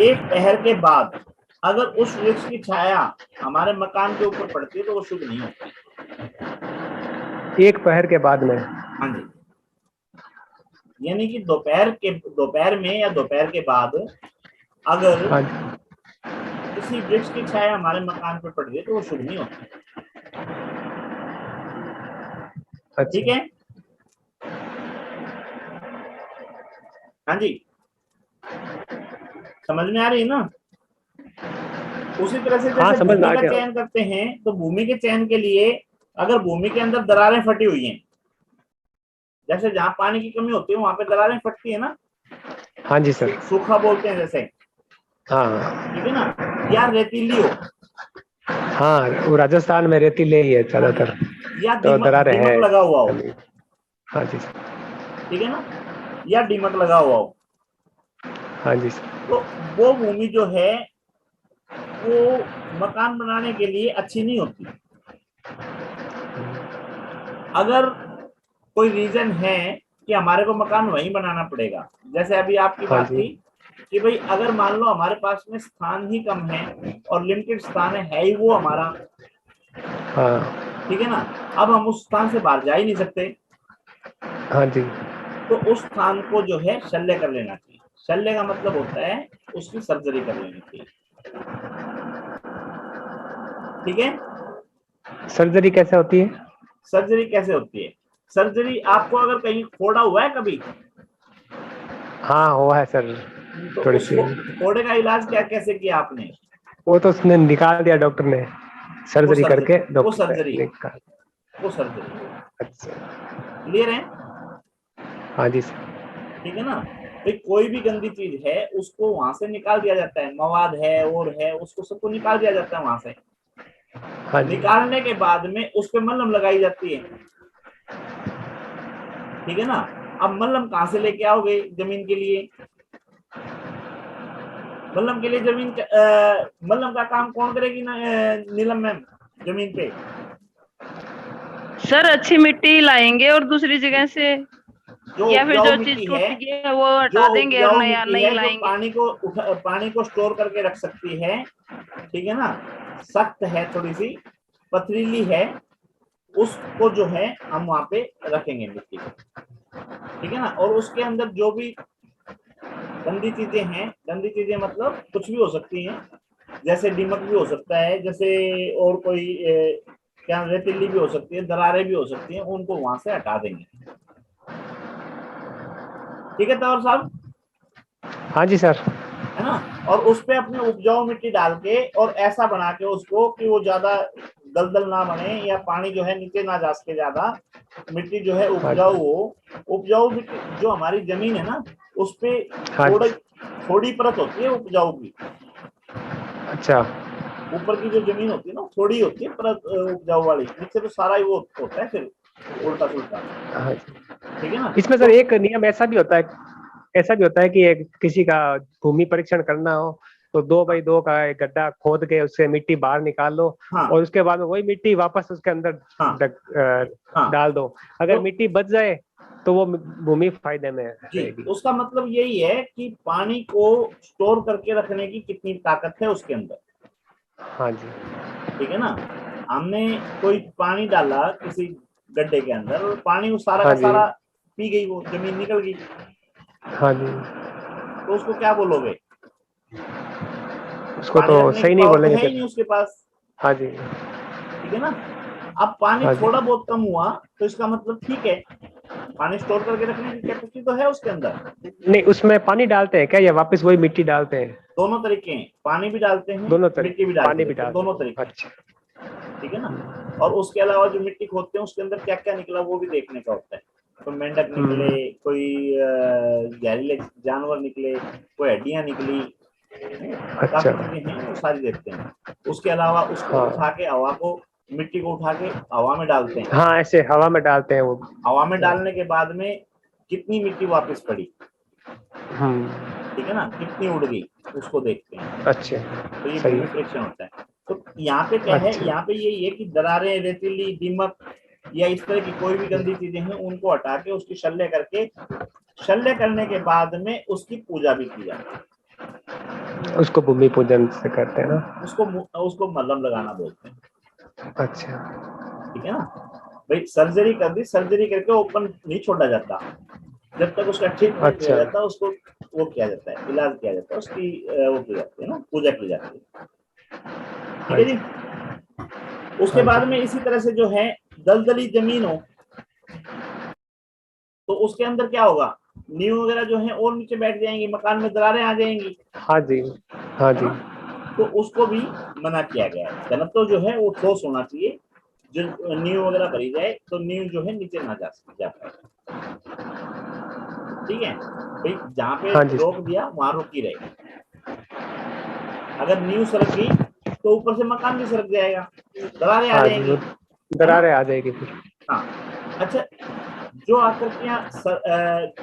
एक पहर के बाद अगर उस वृक्ष की छाया हमारे मकान के ऊपर पड़ती है तो वो शुभ नहीं होती। एक पहर के बाद में? हाँ जी, यानी कि दोपहर में या दोपहर के बाद अगर हाँ जी। किसी वृक्ष की छाया हमारे मकान पर पड़ गई तो वो शुभ नहीं होती, ठीक है। हाँ जी, समझ में आ रही है ना। उसी तरह से हाँ, जैसे समझ भूमि आ का गया। चयन करते हैं तो भूमि के चयन के लिए अगर भूमि के अंदर दरारें फटी हुई हैं, जैसे जहां पानी की कमी होती है वहां पे दरारें फटती है ना, हाँ जी सर। सूखा बोलते हैं जैसे, हाँ। ठीक है ना, या रेतीली हो, हाँ, वो राजस्थान में रेतीले ही है ज्यादातर, या तो दरार है। दीमक लगा हुआ हो, हाँ जी सर। ठीक है ना, या दीमक लगा हुआ हो, हाँ जी सर। तो वो भूमि जो है वो मकान बनाने के लिए अच्छी नहीं होती। अगर कोई रीजन है कि हमारे को मकान वहीं बनाना पड़ेगा, जैसे अभी आपकी हाँ बात जी। थी कि भाई अगर मान लो हमारे पास में स्थान ही कम है और लिमिटेड स्थान है ही वो हमारा, हाँ। ठीक है ना, अब हम उस स्थान से बाहर जा ही नहीं सकते, हाँ जी। तो उस स्थान को जो है शल्य कर लेना चाहिए। शल्य का मतलब होता है उसकी सर्जरी कर लेनी चाहिए, ठीक है। सर्जरी कैसे होती है? सर्जरी कैसे होती है? सर्जरी आपको अगर कहीं फोड़ा हुआ है कभी? हाँ, हुआ है सर, तो थोड़ी उस सी। फोड़े का इलाज क्या कैसे किया आपने? वो तो उसने निकाल दिया डॉक्टर ने, सर्जरी करके वो डॉक्टर ने सर्जरी, निकाल। वो सर्जरी, अच्छा। क्लियर है? हाँ जी सर। ठीक है ना। भाई कोई भी गंदी चीज है उसको वहां से निकाल दिया जाता है, मवाद है और है उसको सबको निकाल दिया जाता है वहां से। हाँ जी। निकालने के बाद में उस पे मलहम लगाई जाती है, ठीक है ना। अब मलहम कहाँ से लेके आओगे जमीन के लिए? मलहम के लिए मलहम का काम कौन करेगी ना नीलम मैम जमीन पे? सर अच्छी मिट्टी लाएंगे और दूसरी जगह से, जो या फिर उपजाऊ जो मिट्टी चीज टूट है, गई है वो जो हटा देंगे और उपजाऊ नया मिट्टी नई है जो लाएंगे। पानी को स्टोर करके रख सकती है, ठीक है ना, सख्त है थोड़ी सी, पथरीली है, उसको जो है हम वहां पे रखेंगे मिट्टी को, ठीक है ना। और उसके अंदर जो भी गंदी चीजें हैं, गंदी चीजें मतलब कुछ भी हो सकती हैं, जैसे दीमक भी हो सकता है, जैसे और कोई क्या रेतीली भी हो सकती है, दरारें भी हो सकती हैं, उनको वहां से हटा देंगे, ठीक है तौर साहब? हाँ जी सर। है ना। और उस पे अपने उपजाऊ मिट्टी डाल के और ऐसा बना के उसको कि वो ज्यादा दलदल ना बने या पानी जो है नीचे ना जा सके, ज्यादा मिट्टी जो है उपजाऊ हो। उपजाऊ मिट्टी जो हमारी जमीन है ना उस पे हाँ थोड़ी जी। थोड़ी परत होती है उपजाऊ की, अच्छा। ऊपर की जो जमीन होती है ना थोड़ी होती है परत उपजाऊ वाली, नीचे तो सारा ही वो होता है फिर उल्टा सुल्टा, हाँ। ठीक है ना। इसमें सर एक नियम ऐसा भी होता है, कि किसी का भूमि परीक्षण करना हो तो 2x2 का एक गड्ढा खोद के उससे मिट्टी बाहर निकाल लो, हाँ और उसके बाद में वही मिट्टी वापस उसके अंदर हाँ हाँ डाल दो। अगर तो, मिट्टी बच जाए तो वो भूमि फायदे में जी रहेगी। उसका मतलब यही है कि पानी को स्टोर करके रखने की कितनी ताकत है उसके अंदर, हाँ जी। ठीक है ना। हमने कोई पानी डाला किसी गड्ढे के अंदर और पानी वो सारा हाँ का जी। सारा पी गई, वो जमीन निकल गई, हाँ जी। तो उसको क्या बोलोगे? उसको पानी तो रखने की सही नहीं पावर तो बोलेंगे है ही फिर। नहीं उसके पास, हाँ जी। ठीक है ना। अब पानी हाँ जी। थोड़ा बहुत कम हुआ तो इसका मतलब ठीक है, पानी स्टोर करके रखने की कैपेसिटी तो है उसके अंदर। नहीं, उसमें पानी डालते हैं क्या या वापस वही मिट्टी डालते हैं? दोनों तरीके हैं, पानी भी डालते हैं दोनों मिट्टी भी तरीके, डालते पानी भी हैं, तो डालते दोनों हैं। तरीके हैं, अच्छा। ठीक है ना। और उसके अलावा जो मिट्टी खोदते हैं उसके अंदर क्या क्या निकला वो भी देखने का होता है, कोई मेंढक निकले, कोई जहरीले जानवर निकले, कोई हड्डियां निकली, काफी अच्छा। चीजें हैं वो सारी देखते हैं। उसके अलावा उसको हाँ। उठा के हवा को, मिट्टी को उठा के हवा में डालते हैं, हाँ, ऐसे हवा में डालते हैं वो। हवा में डालने के बाद में कितनी मिट्टी वापस पड़ी, ठीक है ना, कितनी उड़ गई उसको देखते हैं, अच्छे। तो ये सही भूमि है। परीक्षण होता है। तो यहाँ पे क्या है, अच्छा। यहाँ पे यही है कि दरारें, रेतीली, दीमक या इस तरह की कोई भी गंदी चीजें हैं उनको हटा के उसकी शल्य करके, शल्य करने के बाद में उसकी पूजा भी की जाती है, उसको भूमि पूजन से करते हैं ना। उसको मलहम लगाना बोलते हैं, अच्छा। ठीक है ना। भाई सर्जरी कर दी, सर्जरी करके ओपन नहीं छोड़ा जाता, जब तक उसका ट्रीटमेंट नहीं हो अच्छा। जाता उसको वो किया जाता है, इलाज किया जाता है, उसकी वो की जाती है ना, पूजा की जाती है, ठीक हाँ है जी। जी। उसके हाँ बाद जी। में इसी तरह से जो है दलदली जमीन हो तो उसके अंदर क्या होगा, नींव वगैरह जो है और नीचे बैठ जाएंगी, मकान में दरारें आ जाएंगी, हाँ जी। हाँ है जी। ना। तो उसको भी मना किया गया है, घनत्व जो है वो ठोस होना चाहिए, जो नींव वगैरह भरी जाए तो नींव जो है नीचे ना जा पाए, ठीक है भाई। जहाँ पे हाँ जी। रोक दिया वहां रुकी रहेगी, अगर नींव सरक गई तो ऊपर से मकान भी सरक जाएगा, दरारें आ हाँ जी, जाएंगी, वो है ना। दरारें आ जाएगी फिर। हाँ अच्छा, जो आकृतियां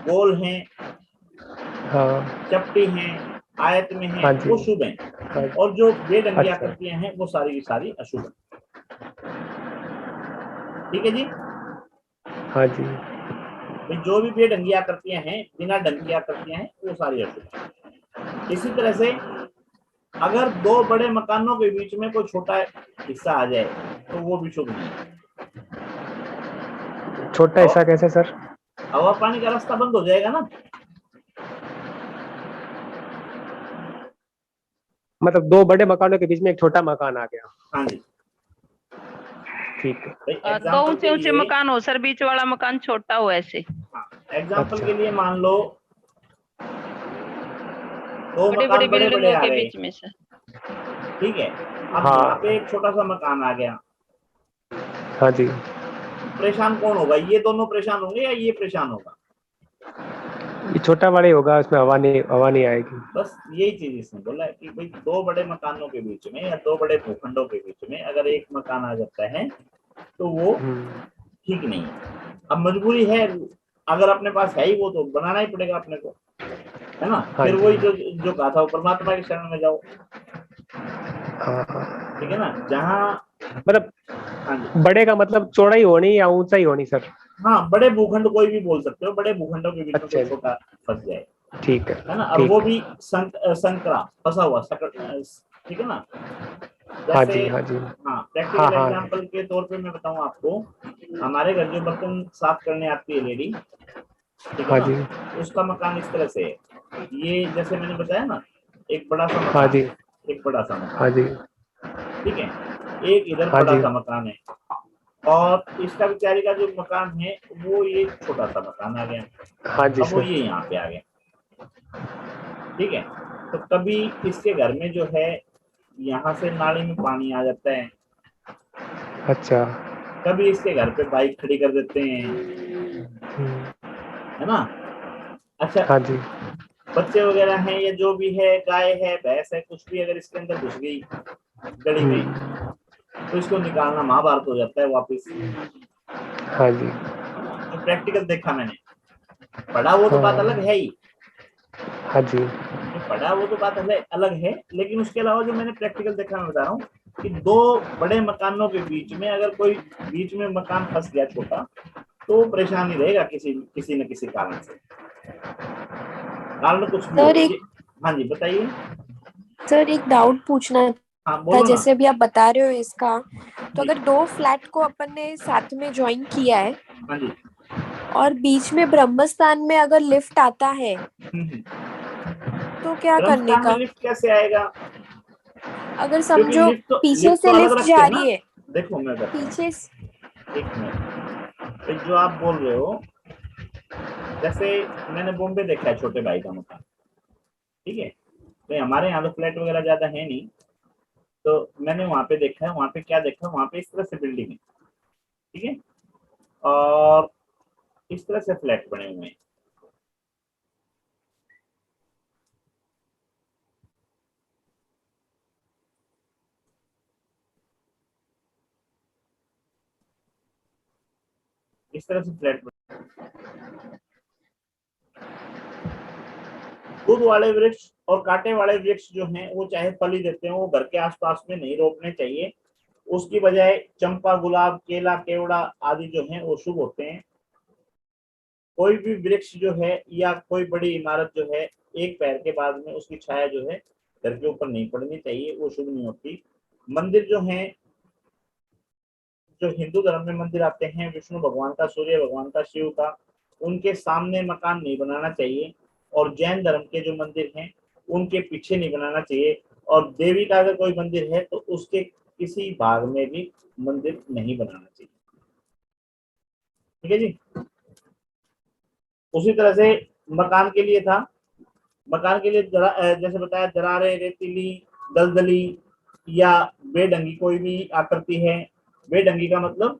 गोल हैं, हाँ। चपटी हैं, आयत में हैं, हाँ जी। वो शुभ हैं, हाँ। और जो बेढंगी अच्छा। आकृतियां हैं वो सारी की सारी अशुभ हैं, ठीक है जी। हाँ जी। भाई जो भी बेढंगी आकृतियां हैं, बिना ढंग की आकृतियां हैं, वो सारी अशुभ हैं। इसी तरह से अगर दो बड़े मकानों के बीच में कोई छोटा हिस्सा आ जाए तो वो भी शुभ नहीं है। छोटा हिस्सा कैसे सर? हवा पानी का रास्ता बंद हो जाएगा ना, मतलब दो बड़े मकानों के बीच में एक छोटा मकान आ गया। हाँ जी। ठीक है। भाई दो एग्जाम्पल ऊंचे के ऊंचे लिए, मकान हो सर, बीच वाला मकान छोटा हो ऐसे। हाँ एग्जाम्पल अच्छा। के लिए मान लो दो बड़ी मकान बड़ी बड़े बड़े बिल्डिंगों आ के गए, बीच में सर। ठीक है। अब हाँ। यहाँ पे एक छोटा सा मकान आ गया, हाँ जी। परेशान कौन होगा, ये दोनों परेशान होंगे या ये परेशान होगा? ये छोटा बड़ा ही होगा, उसमें हवा नहीं आएगी। बस यही चीज इसने बोला है कि भाई दो बड़े मकानों के बीच में या दो बड़े भूखंडों के बीच में अगर एक मकान आ जाता है तो वो ठीक नहीं है। अब मजबूरी है, अगर अपने पास है ही वो तो बनाना ही पड़ेगा अपने को, है ना। हाँ फिर जी। वही जो कहा था वो परमात्मा की शरण में जाओ, हाँ, ठीक है ना। जहाँ मतलब हाँ जी, बड़े का मतलब चौड़ाई होनी या ऊंचाई होनी सर? हाँ बड़े भूखंड कोई भी बोल सकते हो, बड़े भूखंडों के बीच में अच्छा कोई जी, छोटा फंस जाए, ठीक है ना। और ठीक वो भी संकरा फंसा हुआ ठीक है ना। हाँ जैसे जी, हाँ जी, हाँ, हाँ प्रैक्टिकल हाँ एग्जांपल के तौर पे मैं बताऊं आपको, हमारे घर जो बर्तन साफ करने आती है लेडी, ठीक है हाँ ना, जी, उसका मकान इस तरह से है। ये जैसे मैंने बताया ना, एक बड़ा सा हाँ मकान जी, है, एक बड़ा सा हाँ मकान जी, है, ठीक है। एक इधर हाँ बड़ा जी, सा मकान है, और इसका बेचारी का जो मकान है वो ये छोटा सा मकान आ गया, हाँ जी अब वो सर। ये यहाँ पे आ गया, ठीक है। तो कभी इसके घर में जो है यहाँ से नाली में पानी आ जाता है, अच्छा। कभी इसके घर पे बाइक खड़ी कर देते हैं, है ना। अच्छा, हाँ जी, बच्चे वगैरह हैं या जो भी है, गाय है भैंस है कुछ भी, अगर इसके अंदर घुस गई गली में तो इसको निकालना महाभारत हो जाता है वापस, हाँ जी, है ना। जो प्रैक्टिकल देखा मैंने, पढ़ा वो तो बात अलग हाँ है ही, हाँ जी, जो पढ़ा वो तो बात अलग है, लेकिन उसके अलावा जो मैंने प्रैक्टिकल देखा मैं बता रहा हूँ कि दो बड़े मकानों के बीच में अगर कोई बीच में मकान फंस गया छोटा, तो परेशानी रहेगा किसी किसी न किसी कारण से, कारण कुछ भी हो। सर एक हाँ जी बताइए। सर एक डाउट पूछना हाँ था, बोलो ना। जैसे अभी आप बता रहे हो इसका, तो जी अगर दो फ्लैट को अपन ने साथ में ज्वाइन किया है हाँ जी। और बीच में ब्रह्मस्थान में अगर लिफ्ट आता है हम्म। तो क्या करने ब्रह्मस्थान में का? लिफ्ट कैसे आएगा? अगर क्योंकि समझो पीछे लिफ्ट तो से अलग लिफ्ट रखते जा हैं ना। रही है, देखो मैं पीछे एक मिनट, तो जो आप बोल रहे हो, जैसे मैंने बॉम्बे देखा है छोटे भाई का मकान, ठीक है। तो हमारे यहाँ तो फ्लैट वगैरह ज्यादा है नहीं, तो मैंने वहां पे देखा है, वहां पे क्या देखा, वहां पे इस तरह से बिल्डिंग है, ठीक है, और इस तरह से फ्लैट बने हुए हैं। इस तरह से फ्लैट बने, दूध वाले वृक्ष और कांटे वाले वृक्ष जो हैं वो चाहे फल ही देते हैं, वो घर के आसपास में नहीं रोपने चाहिए। उसकी बजाय चंपा, गुलाब, केला, केवड़ा आदि जो हैं वो शुभ होते हैं। कोई भी वृक्ष जो है या कोई बड़ी इमारत जो है, एक पैर के बाद में उसकी छाया जो है घर के ऊपर नहीं पड़नी चाहिए, वो शुभ नहीं होती। मंदिर जो है, जो हिंदू धर्म में मंदिर आते हैं विष्णु भगवान का, सूर्य भगवान का, शिव का, उनके सामने मकान नहीं बनाना चाहिए। और जैन धर्म के जो मंदिर हैं उनके पीछे नहीं बनाना चाहिए। और देवी का अगर कोई मंदिर है तो उसके किसी भाग में भी मंदिर नहीं बनाना चाहिए, ठीक है जी। उसी तरह से मकान के लिए था, मकान के लिए जैसे बताया, दरारें, रेतीली, दलदली या बेढंगी कोई भी आकृति है। बेढंगी का मतलब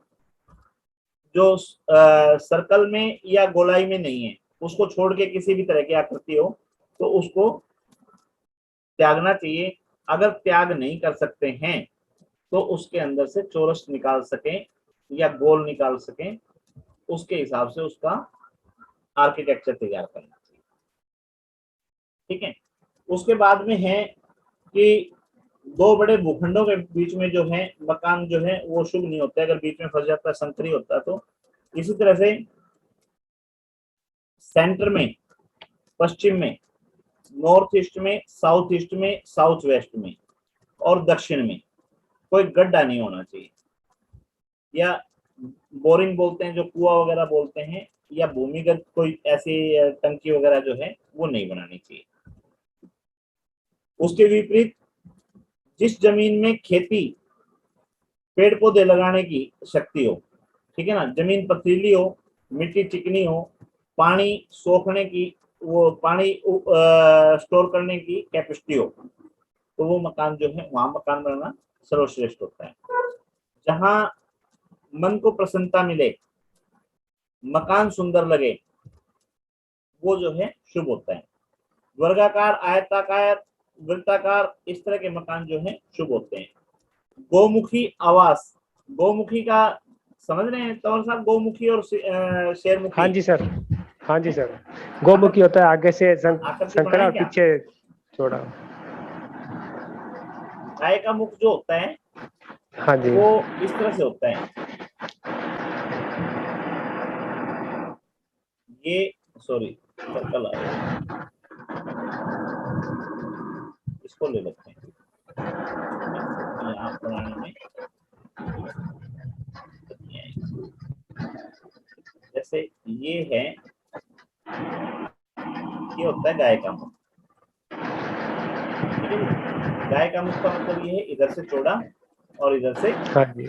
जो सर्कल में या गोलाई में नहीं है, उसको छोड़ के किसी भी तरह की आकृति हो तो उसको त्यागना चाहिए। अगर त्याग नहीं कर सकते हैं तो उसके अंदर से चौरस निकाल सकें या गोल निकाल सकें, उसके हिसाब से उसका आर्किटेक्चर तैयार करना चाहिए, ठीक है। उसके बाद में है कि दो बड़े भूखंडों के बीच में जो है मकान जो है वो शुभ नहीं होता है, अगर बीच में फंस जाता है, संकरी होता है तो। इसी तरह से सेंटर में, पश्चिम में, नॉर्थ ईस्ट में, साउथ ईस्ट में, साउथ वेस्ट में और दक्षिण में कोई गड्ढा नहीं होना चाहिए, या बोरिंग बोलते हैं जो कुआं वगैरह बोलते हैं, या भूमिगत कोई ऐसी टंकी वगैरह जो है वो नहीं बनानी चाहिए। उसके विपरीत जिस जमीन में खेती, पेड़ पौधे लगाने की शक्ति हो, ठीक है ना, जमीन पथरीली हो, मिट्टी चिकनी हो, पानी सोखने की, वो पानी स्टोर करने की कैपेसिटी हो, तो वो मकान जो है वहां मकान बनाना सर्वश्रेष्ठ होता है। जहां मन को प्रसन्नता मिले, मकान सुंदर लगे, वो जो है शुभ होता है। वर्गाकार, आयताकार, वृत्ताकार, इस तरह के मकान जो है शुभ होते हैं। गोमुखी आवास, गोमुखी का समझ रहे हैं तंवर साहब? गोमुखी और शेरमुखी। हाँ जी सर, हाँ जी सर। गोमुखी होता है आगे से आकृति संकरा बनाएं और क्या? पीछे छोड़ा। गाय का मुख जो होता है हाँ जी, वो इस तरह से होता है। ये सॉरी सर्कल आ रहा है, इसको ले लेते हैं यहाँ बनाने में। जैसे ये है, ये होता है गाय का मुख, ठीक है जी। गाय का मुख का मतलब ये है इधर से चौड़ा और इधर से, हाँ जी,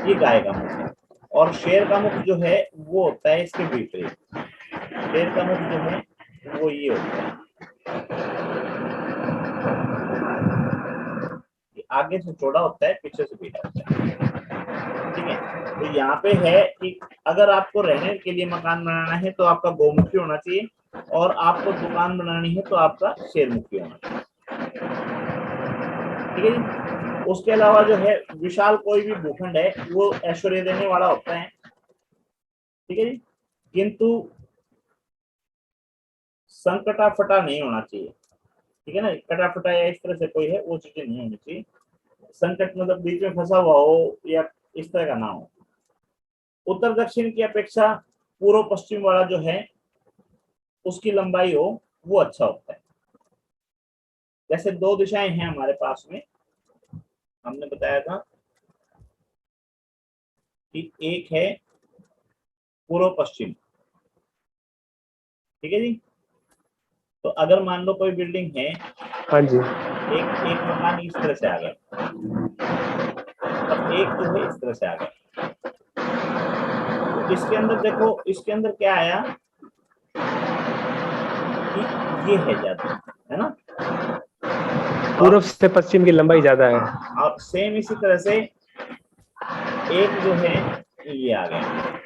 ये गाय का मुख है। और शेर का मुख जो है वो होता है इसके विपरीत। शेर का मुख जो है वो ये होता है, ये आगे से चौड़ा होता है, पीछे से बीटा होता है, ठीक है। तो यहाँ पे है कि अगर आपको रहने के लिए मकान बनाना है तो आपका गोमुखी होना चाहिए, और आपको दुकान बनानी है तो आपका शेरमुखी होना चाहिए, ठीक है जी। उसके अलावा जो है विशाल कोई भी भूखंड है वो ऐश्वर्य देने वाला होता है, ठीक है जी। किंतु संकटा फटा नहीं होना चाहिए, ठीक है ना। कटा फटा या इस तरह से कोई है वो चीजें नहीं होनी चाहिए। संकट मतलब बीच में फंसा हुआ हो या इस तरह का ना हो। उत्तर दक्षिण की अपेक्षा पूर्व पश्चिम वाला जो है उसकी लंबाई हो वो अच्छा होता है। जैसे दो दिशाएं हैं हमारे पास में, हमने बताया था कि एक है पूर्व पश्चिम, ठीक है जी। तो अगर मान लो कोई बिल्डिंग है, हाँ जी, एक एक मकान इस तरह से आ गया, अब एक जो है इस तरह से आ गया, तो इसके अंदर देखो, इसके अंदर क्या आया कि ये है ज्यादा, है ना। पूर्व से पश्चिम की लंबाई ज्यादा है। और सेम इसी तरह से एक जो है ये आ गया,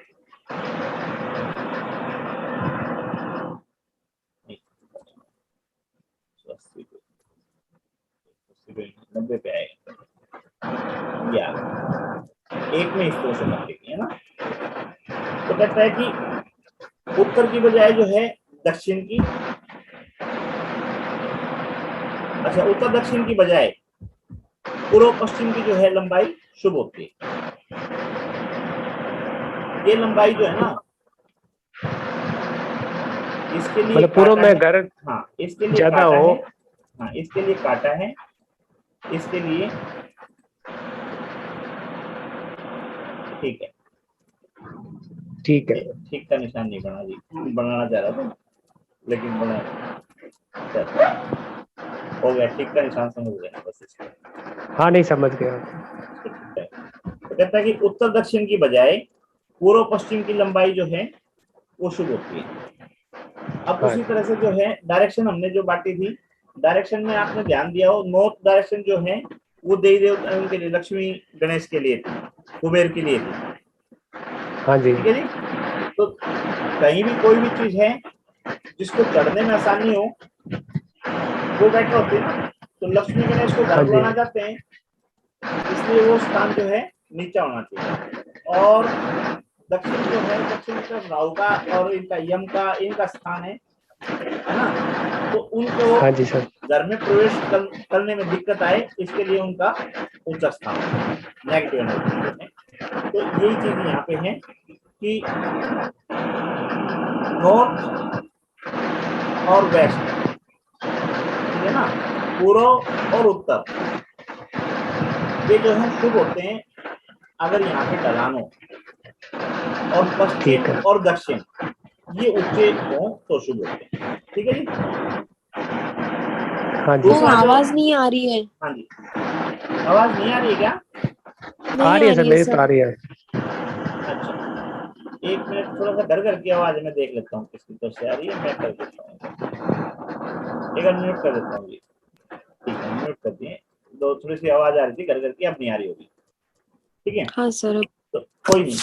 90 पे आएगा, ये आ गया एक में इस तरह से मत लिखिए ना। तो कहता है कि उत्तर की बजाय जो है दक्षिण की, अच्छा उत्तर दक्षिण की बजाय पूर्व पश्चिम की जो है लंबाई शुभ होती है। ये लंबाई जो है ना, इसके लिए मतलब पूर्व में घर हाँ इसके लिए ज्यादा काटा हो। है, हाँ इसके लिए काटा है, इसके लिए ठीक है, ठीक है, ठीक का निशान नहीं बना जी, बनाना चाह रहा था लेकिन बना हो गया, ठीक का निशान समझ गया बस इसको। हाँ नहीं समझ गया। तो कहता है कि उत्तर दक्षिण की बजाय पूर्व पश्चिम की लंबाई जो है वो शुभ होती है। अब हाँ उसी तरह से जो है डायरेक्शन हमने जो बांटी थी, डायरेक्शन में आपने ध्यान दिया हो, नॉर्थ डायरेक्शन जो है वो देवी देवता उनके लिए, लक्ष्मी गणेश के लिए थी, कुबेर के लिए थी, हाँ जी, ठीक है जी। तो कहीं भी कोई भी चीज है जिसको चढ़ने में आसानी हो वो बैठे होते हैं ना, तो लक्ष्मी गणेश को हाँ घर जी, बुलाना चाहते हैं, इसलिए वो स्थान जो है नीचा होना चाहिए। और दक्षिण जो है, दक्षिण की तरफ राहु का और इनका यम का इनका स्थान है ना, तो उनको हाँ जी सर, घर में प्रवेश करने में दिक्कत आए इसके लिए उनका ऊंचा स्थान है, नेगेटिव एनर्जी है। तो यही चीज यहाँ पे है कि नॉर्थ और वेस्ट, ठीक है ना, पूर्व और उत्तर, ये जो है शुभ होते हैं अगर यहाँ पे ढलान हो, और पश्चिम और दक्षिण ये ऊंचे हो तो शुभ होते हैं, ठीक है जी। हाँ जी, वो आवाज नहीं आ रही है। हाँ जी, आवाज नहीं आ रही है क्या? आ रही है सर, मेरी तो आ रही है। अच्छा एक मिनट, थोड़ा सा घर घर की आवाज मैं देख लेता हूँ किसकी तरफ से आ रही है, मैं कर देता हूँ, एक बार म्यूट कर देता हूँ जी, ठीक है म्यूट कर दिए। दो थोड़ी सी आवाज आ रही थी घर घर की, अब नहीं आ रही होगी, ठीक है। हाँ सर। तो कोई नहीं,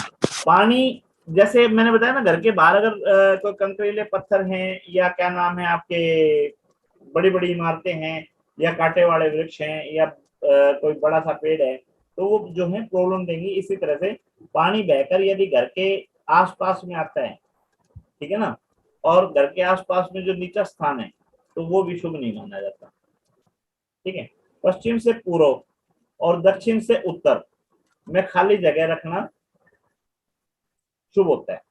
पानी जैसे मैंने बताया ना, घर के बाहर अगर कोई कंकरीले पत्थर हैं या क्या नाम है आपके, बड़ी बड़ी इमारतें हैं या कांटे वाले वृक्ष हैं या कोई बड़ा सा पेड़ है, तो वो जो है प्रॉब्लम देंगी। इसी तरह से पानी बहकर यदि घर के आसपास में आता है, ठीक है ना, और घर के आसपास में जो नीचा स्थान है, तो वो भी शुभ नहीं माना जाता। ठीक है। पश्चिम से पूर्व और दक्षिण से उत्तर में खाली जगह रखना शुभ होता है।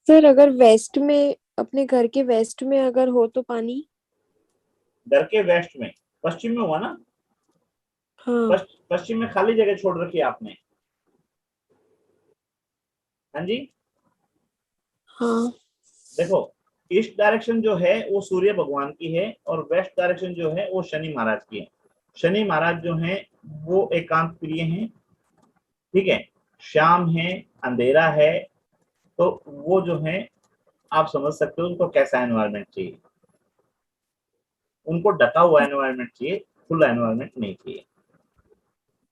सर अगर वेस्ट में, अपने घर के वेस्ट में अगर हो तो पानी? घर के वेस्ट में, पश्चिम में हुआ ना, हाँ पश्चिम में खाली जगह छोड़ रखी है आपने। हाँ जी। हाँ। देखो, ईस्ट डायरेक्शन जो है वो सूर्य भगवान की है और वेस्ट डायरेक्शन जो है वो शनि महाराज की है। शनि महाराज जो है वो एकांत प्रिय हैं, ठीक है, शाम है, अंधेरा है, तो वो जो है आप समझ सकते हो उनको कैसा एनवायरनमेंट चाहिए। उनको ढका हुआ एनवायरनमेंट चाहिए, खुला एनवायरनमेंट नहीं चाहिए।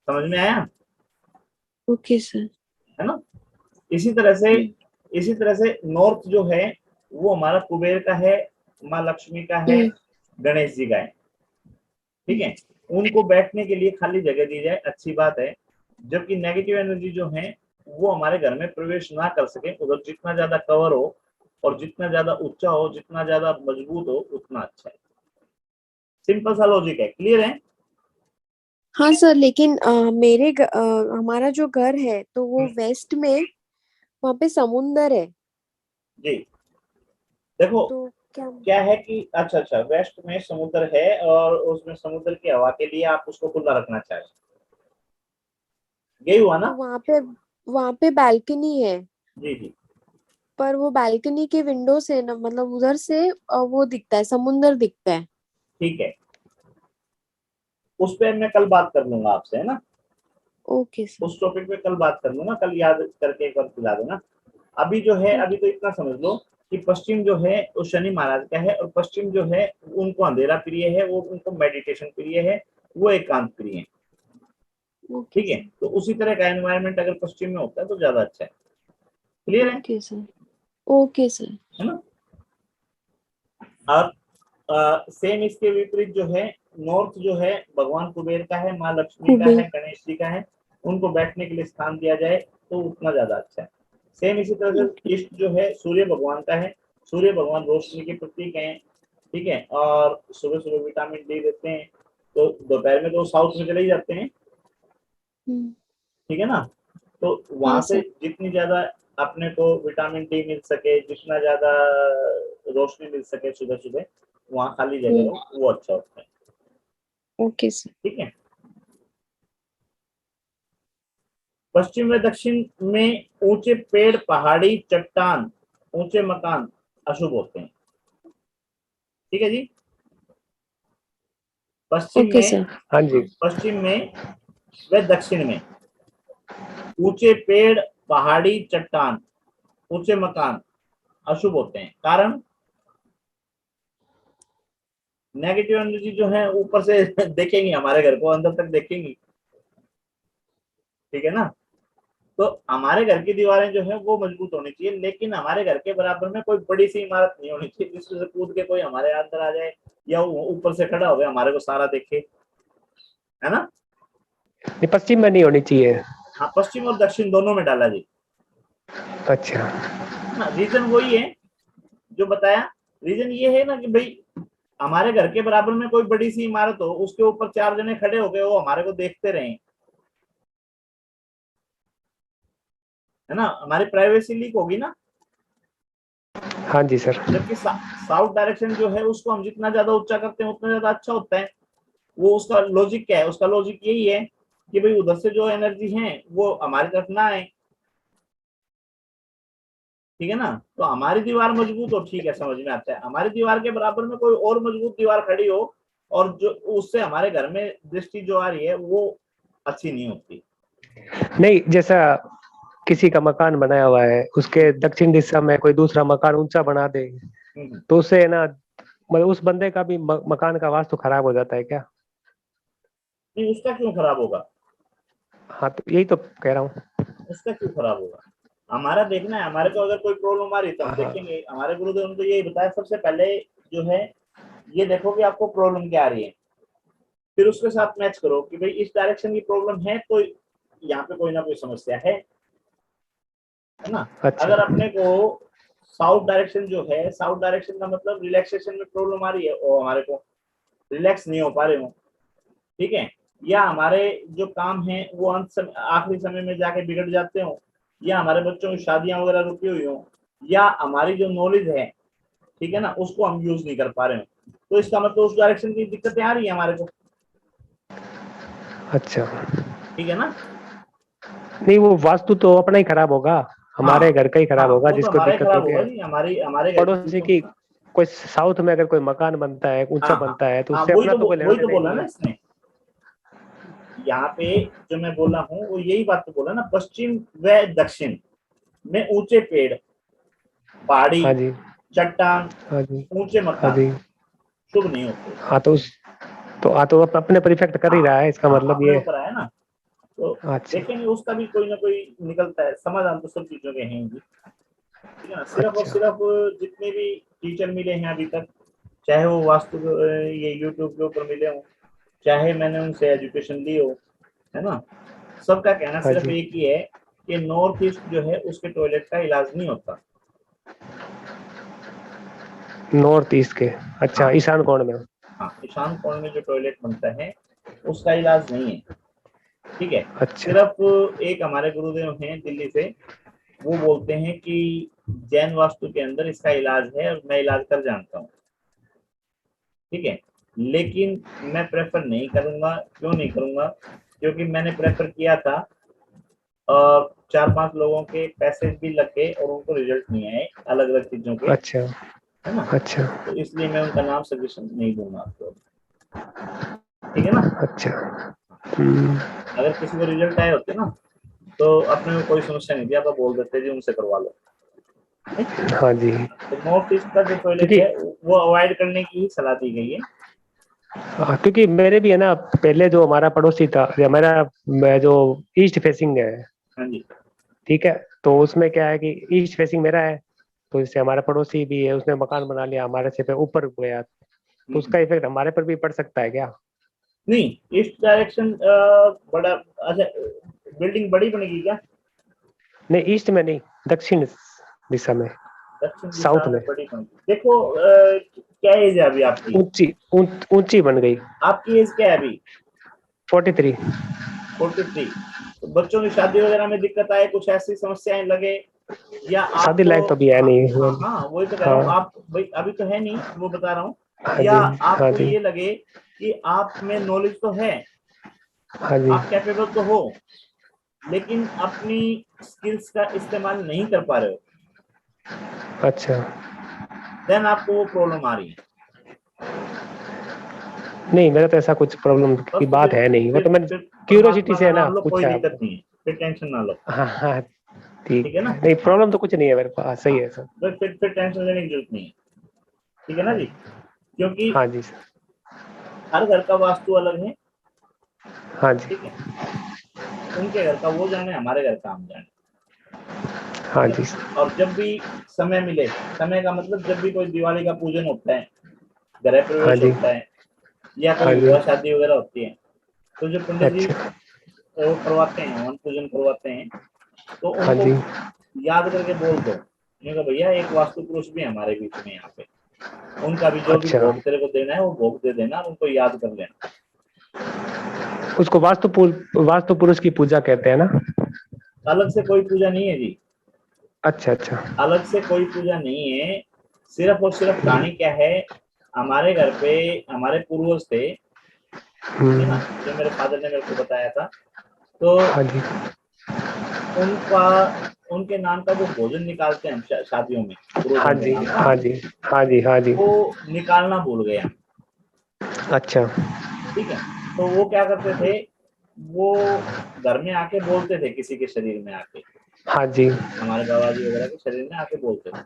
समझ में आया? Okay sir. है ना। इसी तरह से नॉर्थ जो है वो हमारा कुबेर का है, माँ लक्ष्मी का है, गणेश जी का है। ठीक है। उनको बैठने के लिए खाली जगह दी जाए, अच्छी बात है। जबकि नेगेटिव एनर्जी जो है वो हमारे घर में प्रवेश ना कर सके, उधर जितना ज्यादा कवर हो और जितना ज्यादा ऊंचा हो, जितना ज्यादा मजबूत हो, उतना अच्छा है। सिंपल सा लॉजिक है। क्लियर है? हाँ सर, लेकिन हमारा जो घर है तो वो वेस्ट में, वहाँ पे समुंदर है। जी। देखो तो क्या? क्या है कि अच्छा, वेस्ट में समुद्र है और उसमें समुद्र की हवा के लिए आप उसको खुला रखना चाहें, यही हुआ तो ना? वहाँ पे बालकनी है, जी जी। पर वो बालकनी के विंडो से ना, मतलब उधर से वो दिखता है, समुंदर दिखता है। ठीक है, उस पर मैं कल बात कर लूंगा आपसे, है ना। Okay sir. उस टॉपिक पे कल बात कर लूंगा, कल याद करके एक बार खिला देना। अभी जो है, अभी ओके। तो इतना समझ लो कि पश्चिम जो है वो शनि महाराज का है और पश्चिम जो है उनको अंधेरा प्रिय है, वो उनको मेडिटेशन प्रिय है, वो एकांत प्रिय है। ओके ठीक है। सर। तो उसी तरह का एनवायरनमेंट अगर पश्चिम में होता है तो ज्यादा अच्छा है। क्लियर है? Okay sir. Okay sir. है ना। और सेम इसके विपरीत जो है, नॉर्थ जो है भगवान कुबेर का है, माँ लक्ष्मी का कुबेर। है, गणेश जी का है, उनको बैठने के लिए स्थान दिया जाए तो उतना ज्यादा अच्छा है। सेम इसी तरह ओके। से ईस्ट जो है सूर्य भगवान का है, सूर्य भगवान रोशनी के प्रतीक हैं। ठीक है। और सुबह सुबह विटामिन डी देते हैं, तो दोपहर में तो साउथ में चले ही जाते हैं। हम्म। ठीक है ना। तो हाँ वहां से सर। जितनी ज्यादा अपने को विटामिन डी मिल सके, जितना ज्यादा रोशनी मिल सके सुबह सुबह, वहां खाली जगह हो, वो अच्छा होता है। Okay sir. ठीक है। पश्चिम व दक्षिण में ऊंचे पेड़, पहाड़ी, चट्टान, ऊंचे मकान अशुभ होते हैं। ठीक है जी। पश्चिम ओके में, सर। हाँ जी। पश्चिम में व दक्षिण में ऊंचे पेड़, पहाड़ी, चट्टान, ऊंचे मकान अशुभ होते हैं। कारण, नेगेटिव एनर्जी जो है ऊपर से देखेंगी हमारे घर को, अंदर तक देखेंगी। ठीक है ना। तो हमारे घर की दीवारें जो है वो मजबूत होनी चाहिए, लेकिन हमारे घर के बराबर में कोई बड़ी सी इमारत नहीं होनी चाहिए जिसमें से कूद के कोई हमारे अंदर आ जाए या ऊपर से खड़ा हो गया हमारे को सारा देखे। है ना। ये पश्चिम में नहीं होनी चाहिए। हाँ, पश्चिम और दक्षिण दोनों में डाला जी। अच्छा। ना, रीजन वही है जो बताया। रीजन ये है ना कि भाई हमारे घर के बराबर में कोई बड़ी सी इमारत हो, उसके ऊपर 4 जने खड़े हो गए, वो हमारे को देखते रहे, है ना, हमारी प्राइवेसी लीक होगी ना। हाँ जी सर। जबकि साउथ डायरेक्शन जो है उसको हम जितना ज्यादा ऊंचा करते हैं उतना ज्यादा अच्छा होता है। वो उसका लॉजिक क्या है? उसका लॉजिक यही है कि भाई उधर से जो एनर्जी है वो हमारी तरफ ना आए। ठीक है ना। तो हमारी दीवार मजबूत हो, ठीक है, समझ में आता है। हमारी दीवार के बराबर में कोई और मजबूत दीवार खड़ी हो और जो उससे हमारे घर में दृष्टि जो आ रही है वो अच्छी नहीं होती। नहीं, जैसा किसी का मकान बनाया हुआ है, उसके दक्षिण दिशा में कोई दूसरा मकान ऊंचा बना दे, तो उससे ना, मतलब उस बंदे का भी मकान का वास्तु खराब हो जाता है क्या? नहीं, उसका क्यों खराब होगा? हाँ, तो यही तो कह रहा हूँ। उसका क्यों खराब होगा? हमारा देखना है, हमारे को अगर कोई प्रॉब्लम आ रही है तो हम हाँ। देखेंगे। हमारे गुरुदेव ने तो यही बताया सबसे पहले जो है ये देखो कि आपको प्रॉब्लम क्या आ रही है, फिर उसके साथ मैच करो कि भाई इस डायरेक्शन की प्रॉब्लम है तो यहाँ पे कोई ना कोई समस्या है ना। अच्छा। अगर अपने को साउथ डायरेक्शन जो है, साउथ डायरेक्शन का मतलब रिलैक्सेशन में प्रॉब्लम आ रही है और हमारे को रिलैक्स नहीं हो पा रहे हो, ठीक है, या हमारे जो काम है वो आखिरी समय में जाके बिगड़ जाते हो, या हमारे बच्चों की शादियां वगैरह रुकी हुई हो, या हमारी जो नॉलेज है, ठीक है ना, उसको हम यूज नहीं कर पा रहे हो, तो इसका मतलब उस डायरेक्शन की दिक्कतें आ रही है हमारे को। अच्छा, ठीक है ना। नहीं वो वास्तु तो अपना ही खराब होगा, हमारे हाँ घर का ही हाँ, खराब होगा वो तो जिसको हमारा ही दिक्कत खराब होती होगा है। जी, हमारे घर की पड़ोसी चीजों की का। कोई साउथ में अगर कोई मकान बनता है, ऊंचा हाँ हाँ बनता है, तो हाँ, उससे अपना तो कोई लेना वही तो देना ही बोला नहीं ना है। इसने, यहाँ पे जो मैं बोला हूँ वो यही बात तो बोला ना, पश्चिम व दक्षिण में ऊंचे पेड़, पहाड़ी, हाँ जी। चट्टान, हाँ जी। ऊंचे हाँ मकान जी। शुभ नहीं होते। हाँ तो उस तो अपने पर इफेक्ट कर ही हाँ रहा है, इसका हाँ, मतलब अपने ये। ऊपर आया ना, तो अच्छा। देखेंगे उसका भी कोई ना कोई निकलता है समाधान, तो सब चीजों के हैं जी, ठीक है ना। सिर्फ और अच्छा। सिर्फ जितने भी टीचर मिले हैं अभी तक, चाहे वो वास्तु ये यूट्यूब के ऊपर मिले हो, चाहे मैंने उनसे एजुकेशन ली हो, है ना, सबका कहना हाँ सिर्फ जी। एक ही है कि नॉर्थ ईस्ट जो है उसके टॉयलेट का इलाज नहीं होता। नॉर्थ ईस्ट के, अच्छा, हाँ ईशान कोण में। हाँ, ईशान कोण में जो टॉयलेट बनता है उसका इलाज नहीं है, ठीक है। अच्छा। सिर्फ एक हमारे गुरुदेव हैं दिल्ली से, वो बोलते हैं कि जैन वास्तु के अंदर इसका इलाज है और मैं इलाज कर जानता हूँ, ठीक है, लेकिन मैं प्रेफर नहीं करूंगा। क्यों नहीं करूंगा? क्योंकि मैंने प्रेफर किया था और 4-5 लोगों के पैसे भी लगे और उनको रिजल्ट नहीं आए अलग अलग चीजों के, अच्छा। है ना, अच्छा। तो इसलिए मैं उनका नाम सजेशन नहीं दूंगा आपको, ठीक है ना। अच्छा। हम्म। अगर किसी को रिजल्ट आए होते ना तो अपने को कोई समस्या नहीं थी, आप बोल देते जी उनसे करवा लो, नहीं? हाँ जी। तो नॉर्थ ईस्ट का जो टॉयलेट क्योंकि है वो अवॉइड करने की ही सलाह दी गई है। क्योंकि मेरे भी है ना, पहले जो हमारा पड़ोसी था, जो ईस्ट फेसिंग है, हाँ जी। ठीक है, तो उसमें क्या है कि ईस्ट फेसिंग मेरा है, तो इससे हमारा पड़ोसी भी है, उसने मकान बना लिया हमारे से पे ऊपर गया, तो उसका इफेक्ट हमारे पर भी पड़ सकता है क्या? नहीं, ईस्ट डायरेक्शन बड़ा, अच्छा, बिल्डिंग बड़ी बनेगी क्या? नहीं, ईस्ट में नहीं, दक्षिण दिशा में, दक्षिण दिशा साउथ में में बड़ी बनेगी। देखो क्या एज है अभी आपकी? ऊंची बन गई। आपकी एज क्या है अभी? 43। 43। तो बच्चों की शादी वगैरह में दिक्कत आए, कुछ ऐसी समस्याएं लगे, या शादी आपको, लायक तो अभी है हाँ नहीं हाँ हुआ। हाँ, वही तो कह रहा हूँ, हाँ। आप भाई अभी तो है नहीं, वो बता रहा हूँ, हाँ या जी। हाँ आपको जी। ये लगे कि आप में नॉलेज तो है, हाँ जी। आप कैपेबल तो हो, लेकिन अपनी स्किल्स का इस्तेमाल नहीं कर पा रहे हो, अच्छा। देन आपको वो प्रॉब्लम आ रही है। नहीं, मेरा तो ऐसा कुछ प्रॉब्लम बस की तो बात है नहीं, वो तो मैंने फिर क्यूरियोसिटी परमात्मा से का है ना नाम लो, कोई पूछा दिक्कत आपको। नहीं है, फिर टेंशन ना लो, हाँ हाँ। ठीक ठीक है है, ना। नहीं हाँ प्रॉब्लम तो कुछ नहीं है मेरे पास, सही हाँ, है सर। बस फिर टेंशन लेने की जरूरत नहीं है, ठीक है ना हाँ जी। जी। क्योंकि हाँ जी सर। हर घर का वास्तु अलग है, हाँ जी। ठीक है, उनके घर का वो जाने, हमारे घर का हम जाने, हाँ ठीक है जी ना। सर। और जब भी समय मिले, समय का मतलब जब भी कोई दिवाली का पूजन होता है, गृह हाँ प्रवेश जी। होता है, या हाँ कोई जी। विवाह शादी वगैरह होती है, तो जो पंडित जी अच्छा। वो करवाते हैं, हवन पूजन करवाते हैं, तो हाँ उनको जी। याद करके बोल दो, मैं कहा भैया एक वास्तु पुरुष भी है हमारे बीच में यहाँ पे, उनका भी जो भी अच्छा, भोग तेरे को देना है वो भोग दे देना, उनको याद कर लेना। उसको वास्तु पुरुष की पूजा कहते हैं ना? अलग से कोई पूजा नहीं है जी, अच्छा अच्छा। अलग से कोई पूजा नहीं है, सिर्फ और सिर्फ कहानी क्या है, हमारे घर पे हमारे पूर्वज थे, ठीक है ना, जो मेरे फादर ने मेरे को बताया था, तो हाँ जी। उनका, उनके नाम का वो भोजन निकालते हैं हम शादियों में, हाँ पूर्वजों के जी। नाम का, हाँ जी। हाँ जी। हाँ जी। वो निकालना भूल गया, अच्छा। ठीक है। तो वो क्या करते थे, वो घर में आके बोलते थे किसी के शरीर में आके, हाँ जी। हमारे बाबा जी वगैरह के शरीर में आके बोलते थे,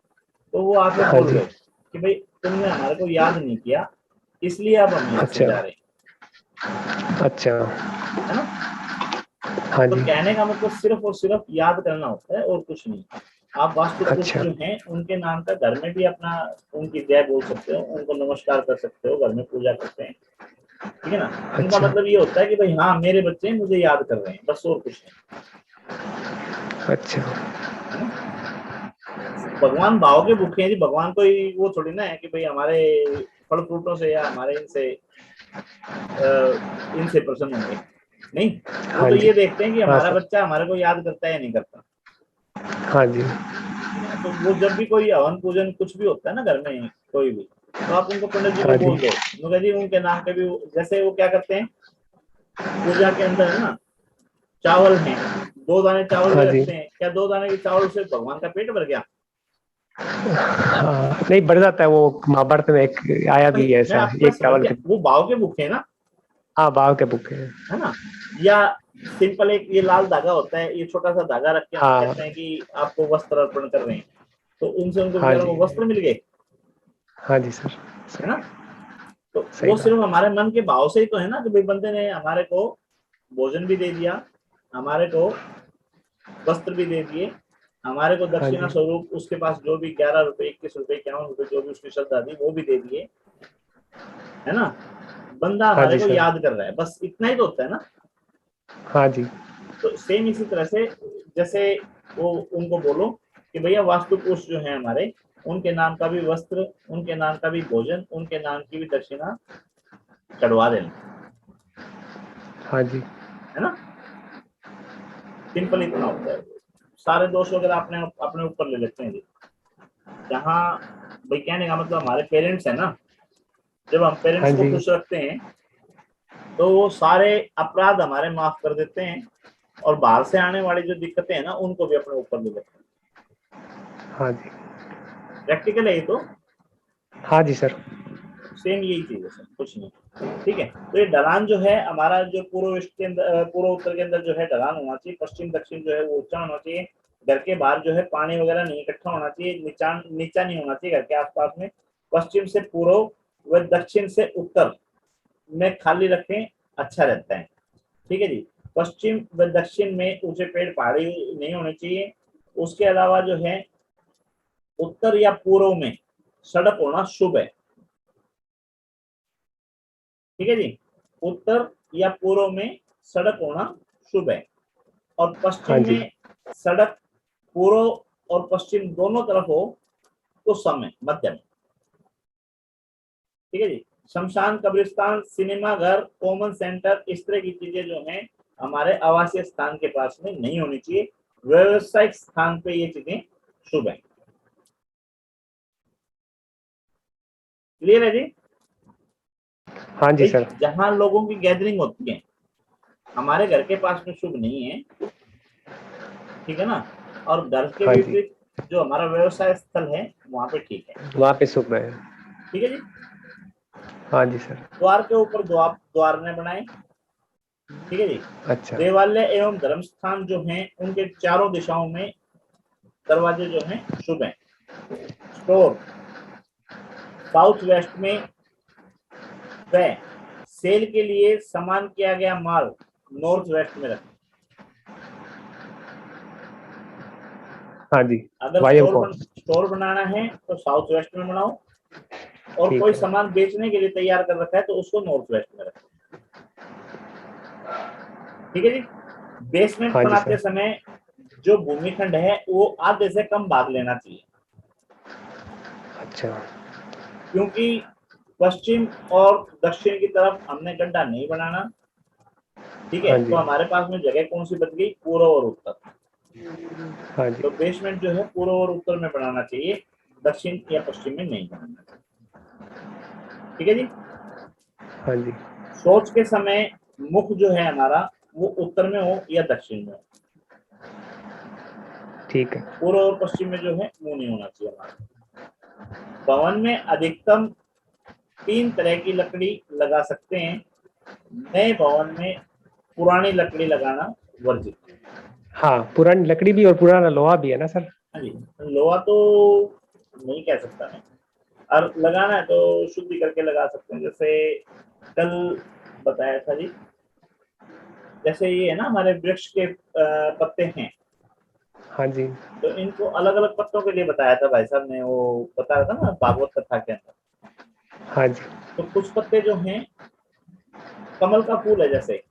तो वो आके हाँ बोल जी। गए कि भाई तुमने हमारे को याद नहीं किया, इसलिए अब हम यहाँ से अच्छा। जा रहे हैं, अच्छा। है ना। हाँ तो जी। कहने का मतलब सिर्फ और सिर्फ याद करना होता है और कुछ नहीं। आप वास्तुपुरुष अच्छा। जो हैं उनके नाम का घर में भी अपना उनकी जय बोल सकते हो, उनको नमस्कार कर सकते हो, घर में पूजा करते हैं, ठीक है ना। उनका अच्छा। मतलब ये होता है कि भाई हाँ मेरे बच्चे मुझे याद कर रहे हैं, बस और कुछ नहीं, अच्छा। है ना। भगवान भाव के भूखे हैं जी, भगवान कोई वो थोड़ी ना है कि भाई हमारे फल फ्रूटों से या हमारे इनसे प्रसन्न होंगे, नहीं। वो हाँ तो जी। ये देखते हैं कि हाँ हमारा सर। बच्चा हमारे को याद करता है या नहीं करता, हाँ जी। ठीक है ना। तो वो जब भी कोई हवन पूजन कुछ भी होता है ना घर में कोई भी, तो आप उनको पंडित जी को हाँ जी। बोल दो, उनका जी उनके नाम पे भी, जैसे वो क्या करते हैं पूजा के अंदर है ना, चावल हैं, 2 दाने चावल भी हाँ जी। रखते हैं, क्या 2 दाने के चावल से भगवान का पेट भर गया? हाँ, नहीं बढ़ जाता है वो, महाभारत में एक आया भी है मैं ऐसा, आपको एक समझ चावल गया, के। वो भाव के भूखे हैं ना, हाँ, भाव के भूखे हैं। है ना। या सिंपल एक ये लाल धागा होता है, ये छोटा सा धागा रख के हम हाँ। कहते हैं कि आपको वस्त्र अर्पण कर रहे हैं, तो उनसे उनको हाँ बेचारों जी। को वस्त्र मिल गए, हाँ जी सर। है ना। तो सही वो सिर्फ बात। हमारे मन के भाव से ही तो है ना कि भाई बंदे ने हमारे को भोजन भी दे दिया, हमारे को वस्त्र भी दे दिए, हमारे को हाँ दक्षिणा जी। स्वरूप उसके पास जो भी 11 रुपए 21 रुपए 51 रुपए जो भी उसकी श्रद्धा थी वो भी दे दिए, है ना। बंदा हाँ हमारे जी को सर। याद कर रहा है, बस इतना ही तो होता है ना। हाँ जी। तो सेम इसी तरह से जैसे वो उनको बोलो कि भैया वास्तु पुरुष जो है हमारे, उनके नाम का भी वस्त्र, उनके नाम का भी भोजन, उनके नाम की भी दक्षिणा चढ़वा देना, हाँ जी। है ना। सिंपल इतना होता है। सारे दोष वगैरह अपने अपने ऊपर ले लेते हैं जी। जहाँ भाई कहने का मतलब हमारे पेरेंट्स है ना, जब हम हाँ पेरेंट्स को जी। खुश रखते हैं तो वो सारे अपराध हमारे माफ कर देते हैं, और बाहर से आने वाली जो दिक्कतें हैं ना उनको भी अपने ऊपर ले लेते हैं। हाँ जी। प्रैक्टिकल है ये तो, हाँ जी सर। सेम यही चीज है सर, कुछ नहीं, ठीक है। तो ये ढलान जो है हमारा, जो पूर्व ईस्ट के अंदर पूर्व उत्तर के अंदर जो है ढलान होना चाहिए, पश्चिम दक्षिण जो है वो ऊंचा होना चाहिए, घर के बाहर जो है पानी वगैरह नहीं इकट्ठा होना चाहिए, नीचा नहीं होना चाहिए घर के आसपास में। पश्चिम से पूर्व व दक्षिण से उत्तर में खाली रखें, अच्छा रहता है, ठीक है जी। पश्चिम व दक्षिण में ऊंचे पेड़ पहाड़ी नहीं होने चाहिए। उसके अलावा जो है उत्तर या पूर्व में सड़क होना शुभ है, ठीक है जी। उत्तर या पूर्व में सड़क होना शुभ है, और हाँ पश्चिम जी। में सड़क पूर्व और पश्चिम दोनों तरफ हो तो समय मध्यम, ठीक है जी। शमशान, कब्रिस्तान, सिनेमा घर, कॉमन सेंटर, इस तरह की चीजें जो हैं हमारे आवासीय स्थान के पास में नहीं होनी चाहिए। व्यावसायिक स्थान पे ये चीजें शुभ है। क्लियर है जी। हाँ जी सर। जहां लोगों की गैदरिंग होती है हमारे घर के पास में शुभ नहीं है, ठीक है ना। और घर के हाँ जी। विपरीत जो हमारा व्यवसाय स्थल है वहां पे ठीक है, वहाँ पे शुभ है। ठीक है जी। हाँ जी सर। द्वार के ऊपर द्वार न बनाए, ठीक है जी। अच्छा। देवालय एवं धर्म स्थान जो हैं उनके चारों दिशाओं में दरवाजे जो हैं शुभ हैं। स्टोर साउथ वेस्ट में व सेल के लिए सामान किया गया माल नॉर्थ वेस्ट में रखें। हाँ जी। अगर वायु को। स्टोर बनाना है तो साउथ वेस्ट में बनाओ, और ठीक कोई है। सामान बेचने के लिए तैयार कर रखा है तो उसको नॉर्थ वेस्ट में रखें, ठीक है जी। बेसमेंट हाँ जी बनाते सर। समय जो भूमिखंड है वो आधे से कम भाग लेना चाहिए, अच्छा। क्योंकि पश्चिम और दक्षिण की तरफ हमने गड्ढा नहीं बनाना, ठीक है। हाँ तो जी। हमारे पास में जगह कौन सी बच गई, पूर्व और उत्तर। हाँ जी। तो बेसमेंट जो है पूर्व और उत्तर में बनाना चाहिए, दक्षिण या पश्चिम में नहीं बनाना चाहिए, ठीक है जी। हाँ जी। शौच के समय मुख जो है हमारा वो उत्तर में हो या दक्षिण में हो, ठीक है। पूर्व और पश्चिम में जो है मुंह नहीं होना चाहिए हमारा। भवन में अधिकतम 3 तरह की लकड़ी लगा सकते हैं। नए भवन में पुरानी लकड़ी लगाना वर्जित। हाँ, पुरानी लकड़ी भी और पुराना लोहा भी है ना सर। हाँ जी, लोहा तो नहीं कह सकता मैं, और लगाना है तो शुद्धि करके लगा सकते हैं, जैसे कल बताया था जी। जैसे ये है ना हमारे वृक्ष के पत्ते हैं, हाँ जी। तो इनको अलग अलग पत्तों के लिए बताया था भाई साहब ने, वो बताया था ना भागवत कथा के अंदर। हाँ जी। तो कुछ पत्ते जो हैं, कमल का फूल है जैसे,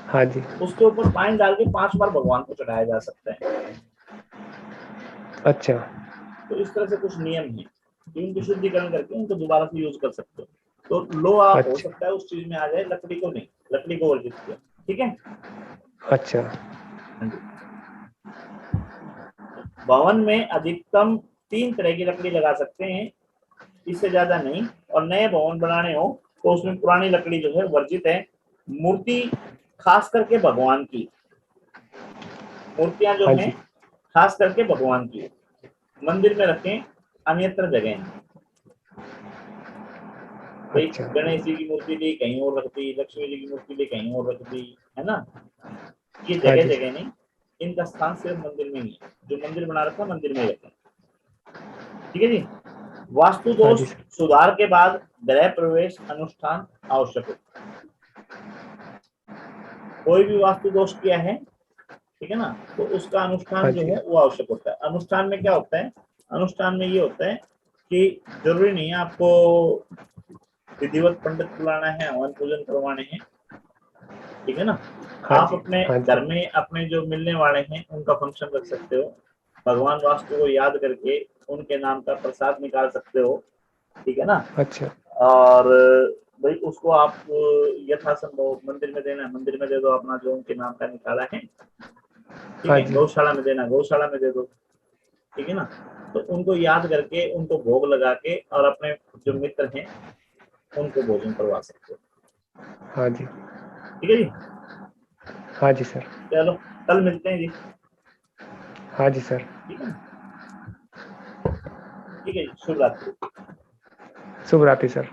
हाँ जी। उसके ऊपर पानी डाल के 5 बार भगवान को चढ़ाया जा सकता है। अच्छा। तो इस तरह से कुछ नियम है कि उनको शुद्धिकरण करके उनको दोबारा से यूज कर सकते हो। तो लोहा हो अच्छा। सकता है उस चीज में आ जाए, लकड़ी को नहीं, लकड़ी को वर्जित किया। ठीक है। अच्छा। हाँ जी। भवन में अधिकतम 3 तरह की लकड़ी लगा सकते हैं, इससे ज्यादा नहीं। और नए भवन बनाने हो तो उसमें पुरानी लकड़ी जो है वर्जित है। मूर्ति खास करके भगवान की, मूर्तियां जो हाँ हैं जी। खास करके भगवान की मंदिर में रखें, अन्यत्र जगह नहीं। भाई अच्छा। गणेश जी की मूर्ति ली कहीं और रख दी, लक्ष्मी जी की मूर्ति ली कहीं और रख दी, है ना, ये हाँ जगह जी। जगह नहीं, इनका स्थान सिर्फ मंदिर में ही है। जो मंदिर बना रखा है मंदिर में ही रखें। ठीक है जी। वास्तु हाँ दोष जी सर। सुधार के बाद गृह प्रवेश अनुष्ठान आवश्यक होता है। कोई भी वास्तु दोष किया है, ठीक है ना, तो उसका हाँ अनुष्ठान जो जी। है वो आवश्यक होता है। अनुष्ठान में क्या होता है, अनुष्ठान में ये होता है कि जरूरी नहीं है आपको विधिवत पंडित बुलाना है, हवन पूजन करवाने हैं, ठीक है ना। हाँ आप जी। अपने हाँ घर जी। में अपने जो मिलने वाले हैं उनका फंक्शन रख सकते हो, भगवान वास्तु को याद करके उनके नाम का प्रसाद निकाल सकते हो, ठीक है ना। अच्छा। और भाई उसको आप यथासंभव मंदिर में देना, मंदिर में दे दो अपना जो उनके नाम का निकाला है, ठीक हाँ है। जी। गौशाला में देना, गौशाला में दे दो, ठीक है ना। तो उनको याद करके उनको भोग लगा के और अपने जो मित्र हैं उनको भोजन करवा सकते हो। हाँ जी। ठीक है जी। हाँ जी सर। चलो कल मिलते हैं जी। हाँ जी सर। ठीक है ना, ठीक है जी, शुभ रात्रि। शुभ रात्रि सर।